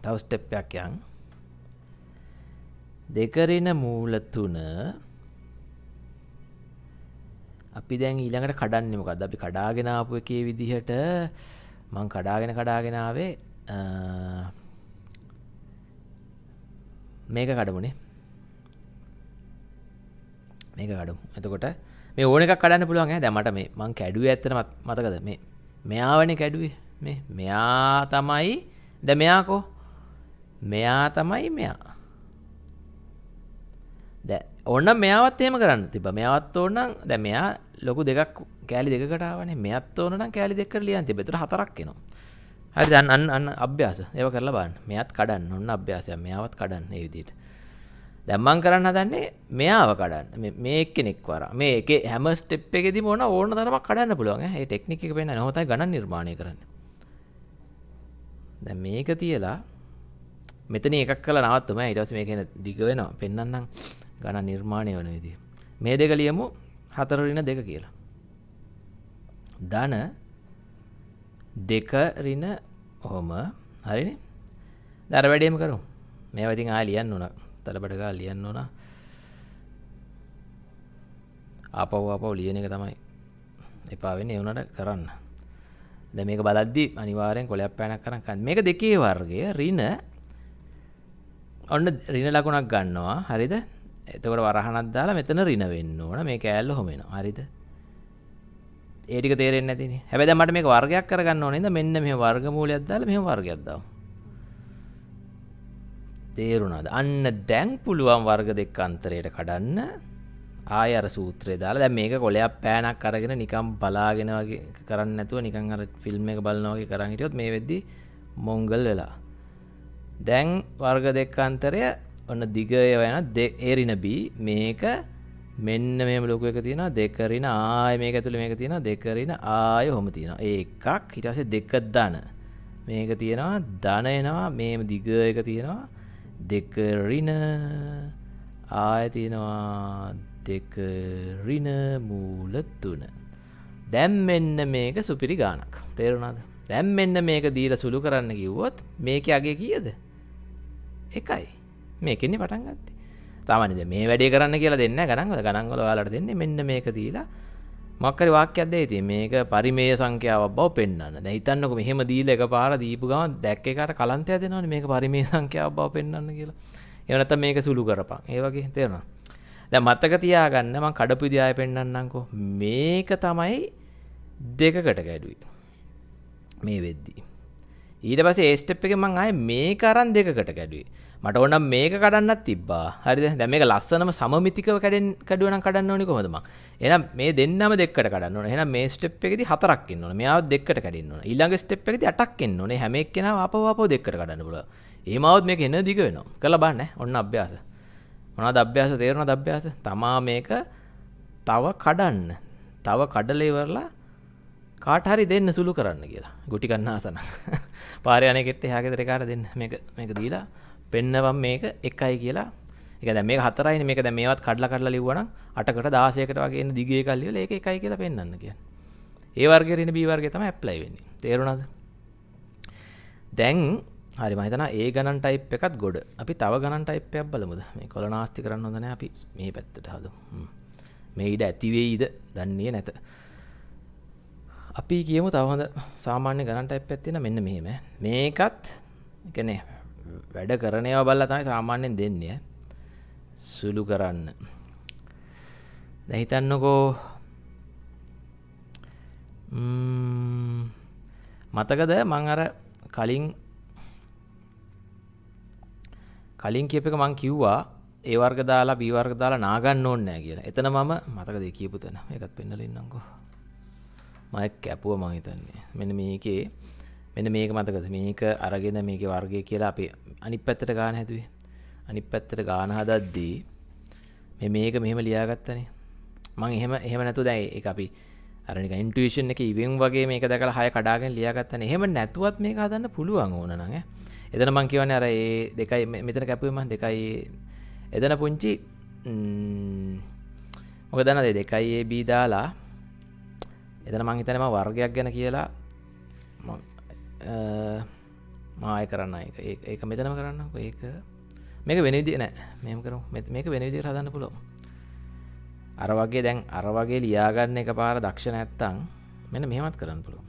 තව ස්ටෙප් එකක් යන්. 2 ඍණ මූල 3 අපි දැන් ඊළඟට කඩන්නේ මොකද්ද? අපි කඩාගෙන ආපු එකේ විදිහට මං කඩාගෙන ආවේ මේක කඩමුනේ. මේක කඩමු. එතකොට මේ ඕන එකක් කඩන්න පුළුවන් ඈ. දැන් මට මේ මං කැඩුවේ ඇත්තට මතකද මේ මෙයාවනේ කැඩුවේ මේ මෙයා තමයි දැන් මෙයාකෝ මෙයා තමයි මෙයා දැන් ඕනනම් මෙයාවත් එහෙම කරන්න තිබ්බා මෙයාවත් ඕනනම් දැන් මෙයා ලොකු දෙකක් කෑලි දෙකකට ආවනේ මෙයාත් ඕනනම් කෑලි දෙකකට ලියන්න තිබ්බා ඒතර 4ක් එනවා හරි දැන් අන්න අභ්‍යාස ඒව කරලා බලන්න මෙයාත් කඩන්න ඕන අභ්‍යාසයක් මෙයාවත් කඩන්න මේ විදිහට දැන් මම කරන්න හදන්නේ මෙයාව කඩන්න මේ එක්කෙනෙක් වරා මේ එකේ හැම ස්ටෙප් එකෙදිම ඕන තරමක් කඩන්න පුළුවන් ඈ ඒ ටෙක්නික් එක පෙන්නන්නේ ඔහොම තමයි ගණන් නිර්මාණය කරන්නේ දැන් මේක තියලා මෙතන එකක් කළා නවත්තමු ඊට පස්සේ මේක එන දිග වෙනවා පෙන්නන්නම් ගණන් නිර්මාණය වෙන විදිය මේ දෙක ලියමු 4 ඍණ 2 කියලා ධන 2 ඍණ ඔහොම හරිනේ දැන් අර වැඩේම කරමු මේවා ඉතින් ආයෙ ලියන්න ඕන තලබඩ ගාලා ලියන්න ඕන ආපහු ලියන එක තමයි එපා වෙන්නේ ඒ උනට කරන්න දැන් මේක බලද්දි අනිවාර්යෙන් කොලයක් පෑනක් කරන් කන්න මේක දෙකේ වර්ගය ඍණ ඔන්න ඍණ ලකුණක් ගන්නවා හරිද එතකොට වරහණක් දාලා මෙතන ඍණ වෙන්න ඕන මේ කෑල්ල ඔහොම එනවා හරිද ඒ ටික තේරෙන්නේ නැතිනේ හැබැයි දැන් මට මේක වර්ගයක් කරගන්න ඕනේ නේද මෙන්න මෙහෙම වර්ගමූලයක් දාලා මෙහෙම වර්ගයක් දාමු තේරුණාද අන්න දැන් පුළුවන් වර්ග දෙක අතරයට කඩන්න ආය අර සූත්‍රය දාලා දැන් මේක කොලයක් පෑනක් අරගෙන නිකන් බලාගෙන වගේ කරන්නේ නැතුව නිකන් අර ෆිල්ම් එක බලනවා වගේ කරන් හිටියොත් මේ වෙද්දි මොංගල් වෙලා දැන් වර්ග දෙක අතරය ඔන්න දිගය වෙන ඒ ඍණ B මේක මෙන්න මෙහෙම ලොකු එක තියෙනවා දෙක ඍණ ආය මේක ඇතුලේ මේක තියෙනවා දෙක ඍණ ආය ඔහොම තියෙනවා එකක් ඊට පස්සේ දෙක ධන මේක තියෙනවා ධන එනවා මේම දිග එක තියෙනවා දෙක ඍණ ආය තියෙනවා දෙක ඍණ මූල 3 දැන් මෙන්න මේක සුපිරි ගානක් තේරුණාද දැන් මෙන්න මේක දීලා සුළු කරන්න කිව්වොත් මේකේ අගේ කීයද 1යි මේකෙන්නේ පටන් ගත්තේ සාමාන්‍යයෙන් මේ වැඩේ කරන්න කියලා දෙන්නේ නැහැ ගණන් වල ඔයාලට දෙන්නේ මෙන්න මේක දීලා මොකක් හරි වාක්‍යයක් දෙයි ඉතින් මේක පරිමේය සංඛ්‍යාවක් බව පෙන්වන්න දැන් හිතන්නකො මෙහෙම දීලා එකපාර දීපු ගමන් දැක්ක එකට කලන්තය දෙනවනේ මේක පරිමේය සංඛ්‍යාවක් බව පෙන්වන්න කියලා එහෙම නැත්නම් මේක සුළු කරපන් ඒ වගේ තේරුණා දැන් මතක තියාගන්න මම කඩපු විදිය ආයෙ පෙන්නන්නම්කෝ මේක තමයි දෙකකට කැඩුවේ මේ වෙද්දි ඊට පස්සේ ඒ ස්ටෙප් එකෙන් මම ආයෙ මේක අරන් දෙකකට කැඩුවේ මට ඕන නම් මේක කඩන්නත් තිබ්බා හරිද දැන් මේක ලස්සනම සමමිතිකව කැඩුවා නම් කඩන්න ඕනේ කොහොමද මං එහෙනම් මේ දෙන්නම දෙකකට කඩන්න ඕනේ එහෙනම් මේ ස්ටෙප් එකේදී 4ක් ඉන්න ඕනේ මෙයාව දෙකකට කැඩෙන්න ඕනේ ඊළඟ ස්ටෙප් එකේදී 8ක් ඉන්න ඕනේ හැම එක්කෙනාම ආපහු දෙකකට කඩන්න පුළුවන් එහෙම આવොත් මේක එන දිග වෙනවා කරලා බලන්න ඔන්න අභ්‍යාස මොනවද අභ්‍යාස තේරුණාද අභ්‍යාස තමා මේක තව කඩලා ඉවරලා කාට හරි දෙන්න සුළු කරන්න කියලා ගුටි කන්න ආසන පාරේ අනේ කෙට්ටේ එහා ගෙදර එකාට දෙන්න මේක දීලා පෙන්නවම් මේක 1යි කියලා ඒක දැන් මේක 4යිනේ මේක දැන් මේවත් කඩලා ලිව්වනම් 8කට 16කට වගේ එන දිග එකක් ලියලා ඒක 1යි කියලා පෙන්නන්න කියන්නේ ඒ වර්ගයේ ඉන්න B වර්ගය තමයි ඇප්ලයි වෙන්නේ තේරුණාද දැන් හරි මම හිතනවා ඒ ගණන් ටයිප් එකත් ගොඩ. අපි තව ගණන් ටයිප් එකක් බලමුද? මේ කොලනාස්ති කරන්න හොඳ නැහැ අපි මේ පැත්තට හදමු. මේ ඉඩ ඇති වෙයිද? දන්නේ නැත. අපි කියමු තව හොඳ සාමාන්‍ය ගණන් ටයිප් එකක් තියෙනවා මෙන්න මෙහෙම. මේකත් කියන්නේ වැඩ කරන ඒවා බලලා තමයි සාමාන්‍යයෙන් දෙන්නේ. සුළු කරන්න. දැන් හිතන්නකෝ මතකද මම අර කලින් කියප එක මං කිව්වා ඒ වර්ග දාලා B වර්ග දාලා නාගන්න ඕනේ නැහැ කියලා. එතන මම මතකද ඒ කියපු තැන. මේකත් පෙන්නලා ඉන්නම්කෝ. මම කැපුවා මං හිතන්නේ. මෙන්න මේකේ මෙන්න මේක මතකද? මේක අරගෙන මේකේ වර්ගය කියලා අපි අනිත් පැත්තට ගාන හැදුවේ. අනිත් පැත්තට ගාන හදද්දී මේක මෙහෙම ලියාගත්තනේ. මං එහෙම නැතුව දැන් ඒක අපි අර නිකන් ඉන්ටුයිෂන් එකේ ඉවෙන් වගේ මේක දැකලා 6 කඩාගෙන ලියාගත්තනේ. එහෙම නැතුවත් මේක හදන්න පුළුවන් ඕන නම් ඈ. එතන මං කියවන්නේ අර ඒ දෙකයි මෙතන කැපුවේ මං දෙකයි එතන පුංචි මොකද දන්නද දෙකයි AB දාලා එතන මං හිතන්නේ මම වර්ගයක් ගැන කියලා මම ආයෙ කරන්න ඒක මෙතනම කරන්නම්කෝ ඒක මේක වෙන විදිහ නෑ මෙහෙම කරමු මේක වෙන විදිහට හදන්න පුළුවන් අර වගේ දැන් අර වගේ ලියා ගන්න එකපාර දක්ෂ නැත්තම් මෙන්න මෙහෙමත් කරන්න පුළුවන්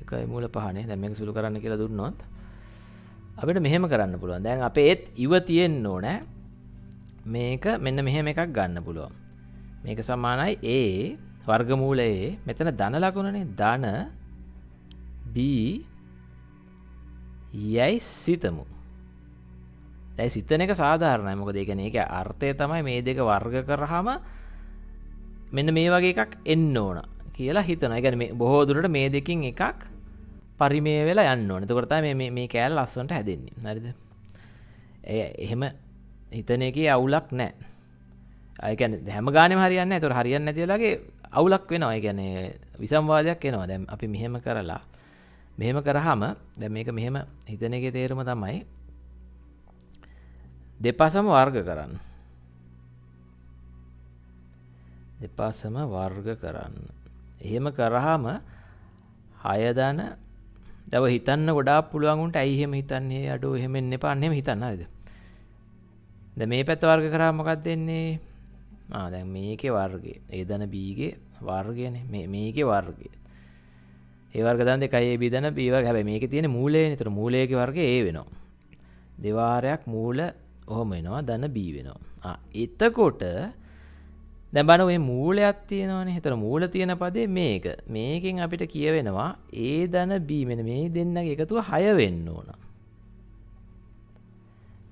එකයි මූල පහනේ දැන් මේක සුළු කරන්න කියලා දුන්නොත් අපිට මෙහෙම කරන්න පුළුවන් දැන් අපේ ඒත් ඉව තියෙන්න ඕනේ මේක මෙන්න මෙහෙම එකක් ගන්න පුළුවන් මේක සමානයි A වර්ගමූලයේ මෙතන ධන ලකුණනේ ධන b යයි සිතමු. දැන් සිතන එක සාධාරණයි. මොකද ඒ කියන්නේ ඒකේ අර්ථය තමයි මේ දෙක වර්ග කරාම මෙන්න මේ වගේ එකක් එන්න ඕන කියලා හිතනවා. ඒ කියන්නේ මේ බොහෝ දුරට මේ දෙකෙන් එකක් පරිමේය වෙලා යන්න ඕන. එතකොට තමයි මේ කෑල්ල ලස්සනට හැදෙන්නේ. හරිද? එහෙම හිතන එකේ අවුලක් නැහැ. ඒ කියන්නේ හැම ගානෙම හරියන්නේ නැහැ. ඒතකොට හරියන්නේ නැති වෙලාවගේ අවුලක් වෙනවා. ඒ කියන්නේ විසම්වාදයක් එනවා. දැන් අපි මෙහෙම කරලා මෙහෙම කරාම දැන් මේක මෙහෙම හිතන එකේ තේරුම තමයි දෙපසම වර්ග කරන්න. දෙපසම වර්ග කරන්න. එහෙම කරාම 6 ධන දැන් හිතන්න ගොඩාක් පුළුවන් උන්ට ඇයි එහෙම හිතන්නේ අඩෝ එහෙම එන්න එපා නෙමෙයි හිතන්න හරිද? දැන් මේ පැත්ත වර්ග කරාම මොකක්ද එන්නේ? දැන් මේකේ වර්ගය. A ධන B ගේ වර්ගයනේ. මේකේ වර්ගය. ඒ වර්ග ධන දෙකයි A B ධන B වර්ග. හැබැයි මේකේ තියෙන මූලයනේ. ඒතර මූලයේ වර්ගය A වෙනවා. දෙවාරයක් මූල ඔහොම වෙනවා ධන B වෙනවා. එතකොට දැන් බලන්න මේ මූලයක් තියෙනවානේ. ඒතර මූල තියෙන පදේ මේක. මේකෙන් අපිට කියවෙනවා A ධන B මෙන්න මේ දෙන්නගේ එකතුව 6 වෙන්න ඕන.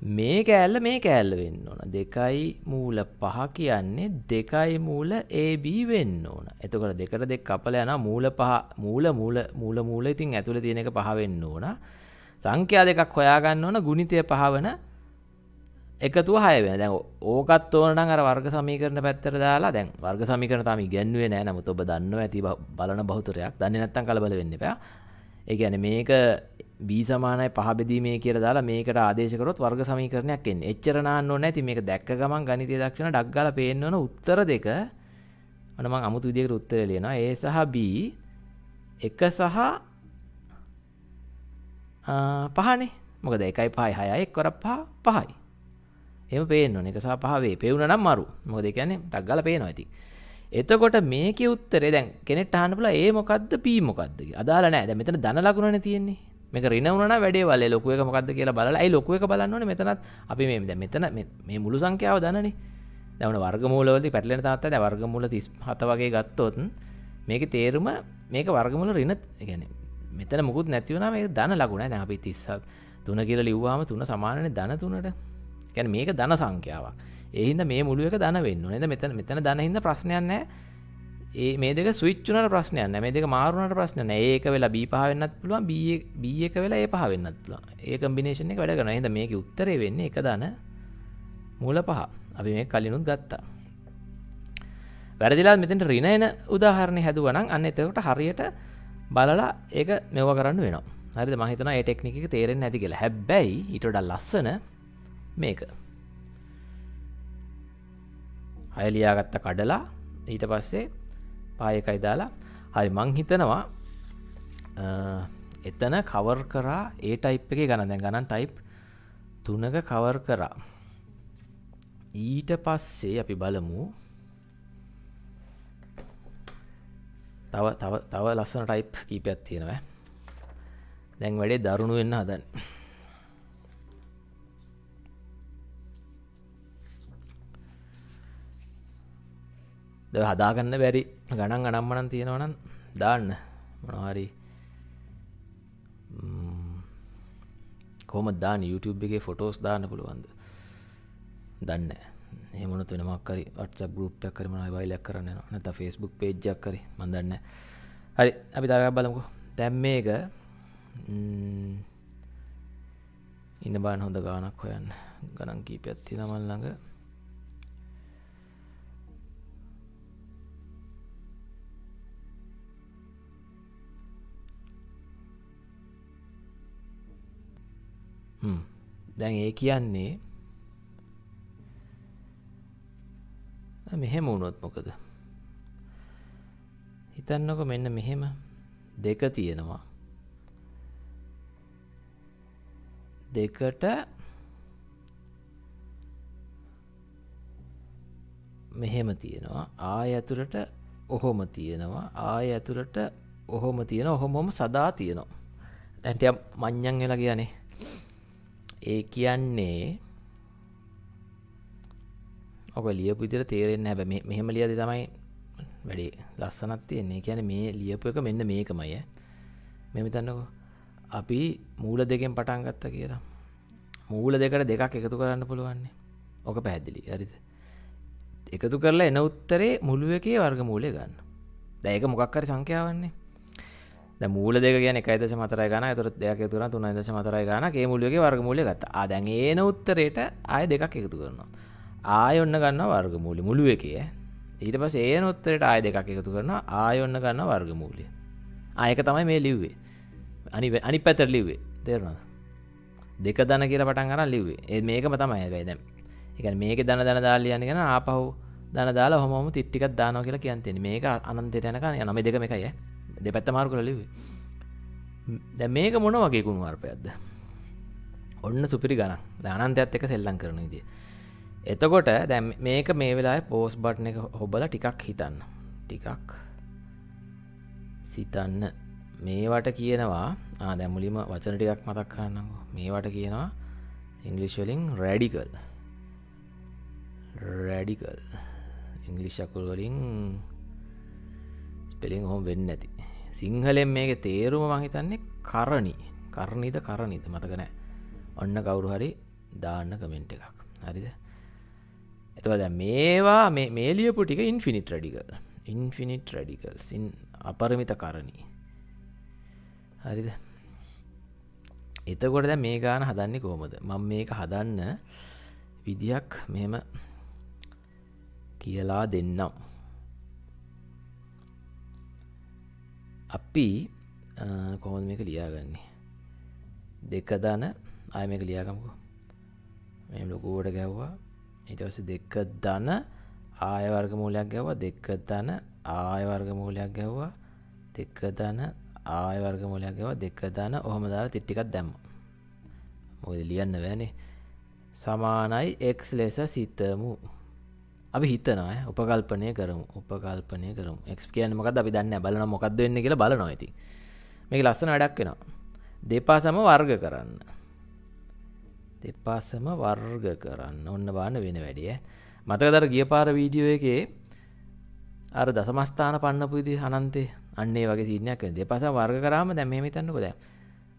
මේ කෑල්ල වෙන්න ඕන. 2 මූල 5 කියන්නේ 2 මූල AB වෙන්න ඕන. එතකොට 2ට 2 කපලා යනවා මූල 5 මූල ඉතින් ඇතුලේ තියෙන එක 5 වෙන්න ඕන. සංඛ්‍යා දෙකක් හොයා ගන්න ඕන ගුණිතය 5 වෙන එකතුව 6 වෙන. දැන් ඕකත් ඕන නම් අර වර්ග සමීකරණ පැත්තට දාලා දැන් වර්ග සමීකරණ තාම ඉගෙනුවේ නැහැ. නමුත් ඔබ දන්නවා ඇති බලන බහුතරයක්. දන්නේ නැත්නම් කලබල වෙන්න එපා. ඒ කියන්නේ මේක b සමානයි 5 බෙදීමේ කියලා දාලා මේකට ආදේශ කරොත් වර්ග සමීකරණයක් එන්නේ. එච්චර නාන්න ඕනේ නැති මේක දැක්ක ගමන් ගණිතීය දක්ෂණ ඩක් ගාලා පේන්න ඕන උත්තර දෙක. අන්න මම අමුතු විදිහකට උත්තරය ලියනවා. A සහ B 1 සහ 5නේ. මොකද 1යි 5යි 6යි 1 වරක් 5 5යි. එහෙම පේන්න ඕනේ. 1 සහ 5 වේ. පෙවුනා නම් මරු. මොකද ඒ කියන්නේ ඩක් ගාලා පේනවා ඉතින්. එතකොට මේකේ උත්තරේ දැන් කෙනෙක්ට අහන්න පුළුවන් A මොකද්ද B මොකද්ද කියලා. අදාළ නැහැ. දැන් මෙතන ධන ලකුණනේ තියෙන්නේ. මේක ඍණ වුණා නම් වැඩේ වලේ ලොකු එක මොකද්ද කියලා බලලා. ඇයි ලොකු එක බලන්න ඕනේ මෙතනත් අපි දැන් මෙතන මේ මුළු සංඛ්‍යාව ධනනේ. දැන් උන වර්ගමූලවලදී පැටලෙන තාත්තා දැන් වර්ගමූල 37 වගේ ගත්තොත් මේකේ තේරුම මේක වර්ගමූල ඍණ ඒ කියන්නේ මෙතන මුකුත් නැති වුණා මේක ධන ලකුණ. දැන් අපි 37 3 කියලා ලිව්වාම 3 සමානනේ ධන 3ට. කියන්නේ මේක ධන සංඛ්‍යාවක්. ඒ හින්දා මේ මුළු එක ධන වෙන්න ඕනේ. මෙතන ධන හින්දා ප්‍රශ්නයක් නැහැ. මේ දෙක ස්විච් වුණාට ප්‍රශ්නයක් නැහැ. මේ දෙක මාරු වුණාට ප්‍රශ්නයක් නැහැ. A එක වෙලා B පහ වෙන්නත් පුළුවන්. B එක වෙලා A පහ වෙන්නත් පුළුවන්. ඒ කම්බිනේෂන් එක වැඩ කරනවා. එහෙනම් මේකේ උත්තරේ වෙන්නේ එක ධන මූල 5. අපි මේක කලිනුත් ගත්තා. වැරදිලා මෙතෙන්ට ඍණ එන උදාහරණේ හැදුවා නම් අන්න එතකොට හරියට බලලා ඒක මෙව කරන්න වෙනවා. හරිද? මම හිතනවා මේ ටෙක්නික් එක තේරෙන්නේ නැති කියලා. හැබැයි ඊට වඩා ලස්සන මේක. 6 ලියාගත්ත කඩලා ඊට පස්සේ පහ එකයි දාලා හරි මං හිතනවා එතන කවර් කරා ඒ ටයිප් එකේ ගණන්. දැන් ගණන් ටයිප් 3ක කවර් කරා. ඊට පස්සේ අපි බලමු තව ලස්සන ටයිප් කීපයක් තියෙනවා. දැන් වැඩේ දරුණු වෙන්න හදන්නේ. දැන් හදාගන්න බැරි ගණන් අනම්මනම් තියෙනවා නම් දාන්න මොනවා හරි කොහොමද දාන්නේ YouTube එකේ ෆොටෝස් දාන්න පුළුවන්ද? දන්නේ නැහැ. එහෙම වුණොත් වෙන මොකක් හරි WhatsApp group එකක් හරි මොනවා වයිල් එකක් කරන්න යනවා. නැත්නම් Facebook page එකක් හරි මම දන්නේ නැහැ. හරි අපි තව එකක් බලමුකෝ. දැන් මේක ඉන්න බාන හොඳ ගානක් හොයන්න. ගණන් කීපයක් තියෙනවා මන් ළඟ. දැන් ඒ කියන්නේ මෙහෙම වුණොත් මොකද? හිතන්නකො මෙන්න මෙහෙම දෙක තියෙනවා. දෙකට මෙහෙම තියෙනවා. ආය ඇතුළට ඔහොම තියෙනවා. ආය ඇතුළට ඔහොම තියෙනවා. ඔහොමම සදා තියෙනවා. දැන් ටික මඤ්ඤම් වෙලා ගියානේ. ඒ කියන්නේ ඔක ලියපු විදිහට තේරෙන්නේ නැහැ. හැබැයි මෙහෙම ලියද්දි තමයි වැඩි ලස්සනක් තියෙන්නේ. ඒ කියන්නේ මේ ලියපු එක මෙන්න මේකමයි මේ හිතන්නකෝ අපි මූල දෙකෙන් පටන් ගත්තා කියලා. මූල දෙකට දෙකක් එකතු කරන්න පුළුවන් නේ. ඔක පැහැදිලි. හරිද? එකතු කරලා එන උත්තරේ මුළු එකේ වර්ගමූලය ගන්න. දැන් ඒක මොකක් හරි සංඛ්‍යාවක්නේ. දැන් මූල දෙක කියන්නේ 1.4යි ගානක්. ඒතකොට දෙකක් එකතු කරනවා 3.4යි ගානක්. ඒ මුළු එකේ වර්ගමූලය ගත්තා. දැන් එන උත්තරේට ආයෙ දෙකක් එකතු කරනවා. ආයෙ ඔන්න ගන්නවා වර්ගමූලය මුළු එකේ. ඊට පස්සේ එන උත්තරේට ආයෙ දෙකක් එකතු කරනවා. ආයෙ ඔන්න ගන්නවා වර්ගමූලය. ඒක තමයි මේ ලිව්වේ. අනිත් පැත්තට ලිව්වේ. තේරුණාද? දෙක ධන කියලා පටන් අරන් ලිව්වේ. මේකම තමයි හැබැයි දැන්. ඒ කියන්නේ මේකේ ධන දාලා ලියන්න කියන ආපහු ධන දාලා ඔහොම ටික ටිකක් දානවා කියලා කියන්නේ. මේක අනන්තයට යනකන් යන මේ දෙකම එකයි දෙපැත්ත මාරු කරලා ලිව්වේ. දැන් මේක මොන වගේ කුණු වර්පයක්ද? ඔන්න සුපිරි ගණන්. දැන් අනන්තයත් එක්ක සෙල්ලම් කරන විදිය. එතකොට දැන් මේක මේ වෙලාවේ පෝස් බටන් එක හොබලා ටිකක් හිතන්න. ටිකක් සිතන්න. මේවට කියනවා දැන් මුලින්ම වචන ටිකක් මතක් කරගන්නම්කෝ. මේවට කියනවා ඉංග්‍රීසි වලින් රැඩිකල්. රැඩිකල් ඉංග්‍රීසි අකුරු වලින් ස්පෙලිං ඔහොම වෙන්නේ නැති. සිංහලෙන් මේකේ තේරුම මම හිතන්නේ කරණි. කරණිද මතක නැහැ. ඔන්න කවුරු හරි දාන්න කමෙන්ට් එකක්. හරිද? එතකොට දැන් මේවා මේ ලියපු ටික ඉන්ෆිනිට් රැඩිකල්. ඉන්ෆිනිට් රැඩිකල්ස් අපරිමිත කරණි. හරිද? එතකොට දැන් මේ ගාන හදන්නේ කොහොමද? මම මේක හදන්න විදියක් මෙහෙම කියලා දෙන්නම්. අපි කොහොමද මේක ලියාගන්නේ? දෙක ධන ආයෙ මේක ලියාගමුකෝ. මෙහෙම ලොකුවට ගැව්වා. ඊට පස්සේ දෙක ධන ආයෙ වර්ගමූලයක් ගැව්වා. දෙක ධන ආයෙ වර්ගමූලයක් ගැව්වා. දෙක ධන ආයෙ වර්ගමූලයක් ගැව්වා. දෙක ධන ඔහොම දාලා ටිකක් දැම්මා. මොකද ලියන්න බෑනේ. සමානයි x ලෙස සිතමු. අපි හිතනවා උපකල්පනය කරමු. x කියන්නේ මොකද්ද අපි දන්නේ නැහැ. බලනවා මොකද්ද වෙන්නේ කියලා බලනවා ඉතින්. මේක ලස්සන වැඩක් වෙනවා. දෙපාසම වර්ග කරන්න. ඔන්න බලන්න වෙන වැඩි මතකද අර ගිය පාර වීඩියෝ එකේ අර දසමස්ථාන පන්නපු විදිහ අනන්තේ අන්න ඒ වගේ සීන් එකක් වෙනවා. දෙපාසම වර්ග කරාම දැන් මෙහෙම හිතන්නකෝ දැන්.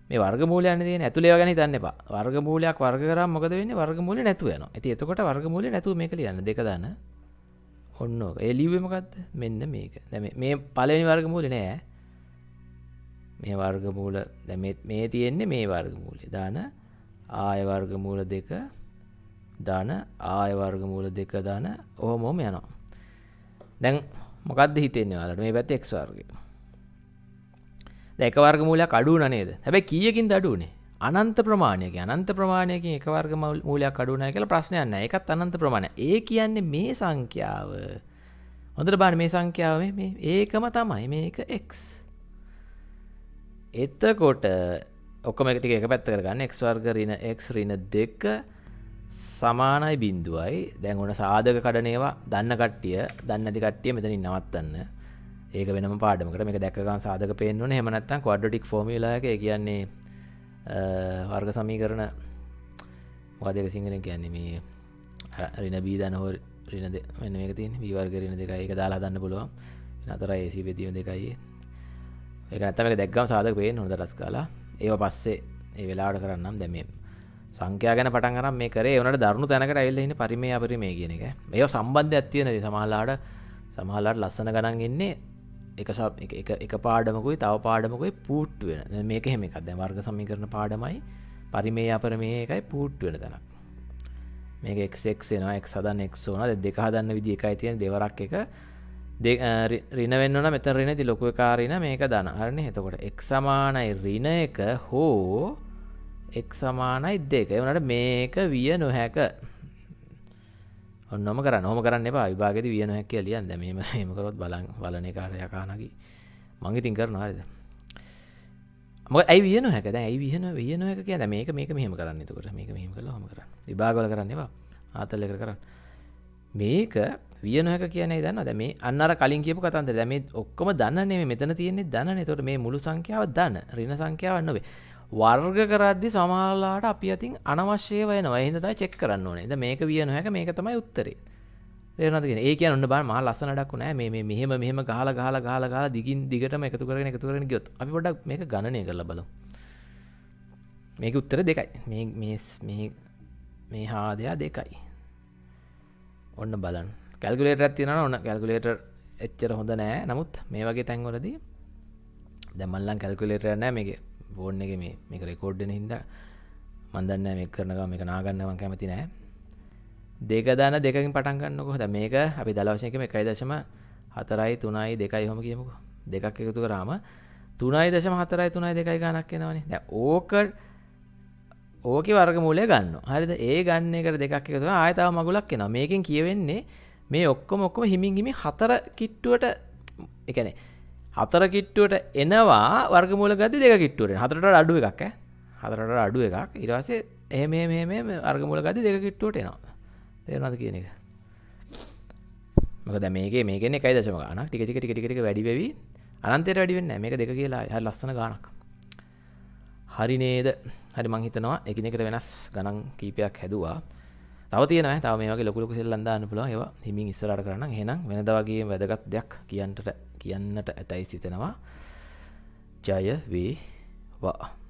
මේ වර්ගමූලයන්නේ තියෙන්නේ ඇතුලේ ඒවා ගැන හිතන්න එපා. වර්ගමූලයක් වර්ග කරාම මොකද වෙන්නේ? වර්ගමූලය නැතුව යනවා. ඉතින් එතකොට වර්ගමූලය නැතුව මේක ලියන්න. දෙක දාන. ඔන්න ඕක. ඒ ලිව්වේ මොකද්ද? මෙන්න මේක. දැන් මේ පළවෙනි වර්ගමූලේ නෑ. මේ වර්ගමූල දැන් මේ තියෙන්නේ මේ වර්ගමූලේ. දාන ආය වර්ගමූල 2 දාන ආය වර්ගමූල 2 දාන ඔහොම යනවා. දැන් මොකද්ද හිතෙන්නේ ඔයාලට? මේ පැත්තේ x වර්ගය. දැන් එක වර්ගමූලයක් අඩු වුණා නේද? හැබැයි කීයකින්ද අඩු වුනේ? අනන්ත ප්‍රමාණයකින්. අනන්ත ප්‍රමාණයකින් එක වර්ගමූලයක් අඩු වුණා කියලා ප්‍රශ්නයක් නැහැ. ඒකත් අනන්ත ප්‍රමාණයක්. ඒ කියන්නේ මේ සංඛ්‍යාව. හොඳට බලන්න මේ සංඛ්‍යාව මේ ඒකම තමයි මේක x. එතකොට ඔක්කොම එක ටික එක පැත්තකට ගන්න x වර්ග ඍණ x ඍණ 2 සමානයි බිඳුවයි. දැන් ඔන්න සාධක කඩන ඒවා දන්න කට්ටිය, දන්නේ නැති කට්ටිය මෙතනින් නවත්තන්න. ඒක වෙනම පාඩමකට මේක දැක්ක ගමන් සාධක පේන්න ඕනේ. එහෙම නැත්නම් ක්වොඩ්‍රටික් ෆෝමියුලා එක ඒ කියන්නේ වර්ග සමීකරණ මොකද ඒක සිංහලෙන් කියන්නේ මේ ඍණ b ධන හෝ ඍණ 2 මෙන්න මේක තියෙන්නේ b වර්ග ඍණ 2යි ඒක දාලා හදන්න පුළුවන්. 4යි ac බෙදීම 2යි. ඒක නැත්නම් මේක දැක්ක ගමන් සාධක පේන්න හොඳ රස කාලා. ඒව පස්සේ ඒ වෙලාවට කරන්නම්. දැන් මේ සංඛ්‍යා ගැන පටන් අරන් මේ කරේ ඒ උනට දරුණු තැනකට ඇවිල්ලා ඉන්නේ පරිමේය අපරිමේය කියන එක. මේව සම්බන්ධයක් තියෙනදී සමහරලාට ලස්සන ගණන් ඉන්නේ එක පාඩමකුයි තව පාඩමකුයි පූට්ටු වෙන. මේක එහෙම එකක්. දැන් වර්ග සමීකරණ පාඩමයි පරිමේය අපරිමේය එකයි පූට්ටු වෙන තැනක්. මේක x එනවා x හදන්න x ඕනවා. දැන් දෙක හදන්න විදිහ එකයි තියෙන දෙවරක් එක. ඍණ වෙන්න ඕන මෙතන ඍණ ඉතින් ලොකු එකා ඍණ මේක ධන. හරිනේ. එතකොට x සමානයි ඍණ 1 හෝ x සමානයි 2. ඒ වුණාට මේක විය නොහැක. ඔන්නම කරන්න. ඔහොම කරන්න එපා. විභාගෙදී විය නොහැක කියලා ලියන්න. දැන් මෙහෙම කරොත් බලන එක අර යකානගි. මං ඉතින් කරනවා හරිද? මොකද ඇයි විය නොහැක? දැන් ඇයි විය නොහැක කියන්නේ? මේක මෙහෙම කරන්න. එතකොට මේක මෙහෙම කළා ඔහොම කරන්න. විභාගවල කරන්න එපා. ආතල් එකට කරන්න. මේක විය නොහැක කියන්නේ දන්නවද? දැන් මේ අන්න අර කලින් කියපු කතන්දර. දැන් මේ ඔක්කොම ධන නෙමෙයි. මෙතන තියෙන්නේ ධනනේ. එතකොට මේ මුළු සංඛ්‍යාව ධන. ඍණ සංඛ්‍යාවක් නෙවෙයි. වර්ග කරද්දි සමහරලාට අපි අතින් අනවශ්‍ය ඒවා එනවා. ඒ හින්දා තමයි චෙක් කරන්න ඕනේ. දැන් මේක විය නොහැක මේක තමයි උත්තරේ. තේරෙනවද කියන්නේ? ඒ කියන්නේ ඔන්න බලන්න මහා ලස්සන වැඩක් නෑ මේ මෙහෙම ගහලා දිගින් දිගටම එකතු කරගෙන ගියොත් අපි පොඩ්ඩක් මේක ගණනය කරලා බලමු. මේකේ උත්තර 2යි. මේ හාදයා 2යි. ඔන්න බලන්න. කැල්කියුලේටරයක් තියෙනවා ඔන්න කැල්කියුලේටර් එච්චර හොඳ නෑ. නමුත් මේ වගේ තැන්වලදී දැන් මම ළඟ කැල්කියුලේටරයක් නෑ මේකේ ෆෝන් එකේ මේක රෙකෝඩ් වෙන හින්දා මම දන්නේ නෑ මේක කරන ගමන් මේක නාගන්න මම කැමති නෑ. 2 දාන 2කින් පටන් ගන්නකො. දැන් මේක අපි දල වශයෙන් කියමු 1.4යි 3යි 2යි ඔහම කියමුකෝ. දෙකක් එකතු කරාම 3.4යි 3යි 2යි ගානක් එනවනේ. දැන් ඕකේ වර්ගමූලය ගන්නවා. හරිද? ඒ ගන්න එකට දෙකක් එකතු කරලා ආයෙ තව මගුලක් එනවා. මේකෙන් කියවෙන්නේ මේ ඔක්කොම හිමින් 4 කිට්ටුවට ඒ කියන්නේ 4 කිට්ටුවට එනවා වර්ගමූල ගද්දි 2 කිට්ටුවට එනවා. 4ට වඩා අඩු එකක් ඈ. 4ට වඩා අඩු එකක්. ඊට පස්සේ එහෙම වර්ගමූල ගද්දි 2 කිට්ටුවට එනවා. තේරෙනවද කියන එක? මොකද මේකෙන් 1 දශම ගානක් ටික වැඩි වෙවි අනන්තයට වැඩි වෙන්නේ නැහැ. මේක 2 කියලා හරි ලස්සන ගානක්. හරි නේද? හරි මං හිතනවා එකිනෙකට වෙනස් ගණන් කීපයක් හැදුවා. තව තියෙනවා. තව මේ වගේ ලොකු සෙල්ලම් දාන්න පුළුවන්. ඒවා හිමින් ඉස්සරහට කරන්න. එහෙනම් වෙනදා වගේම වැදගත් දෙයක් කියන්නට ඇතයි සිතනවා. ජය වේවා.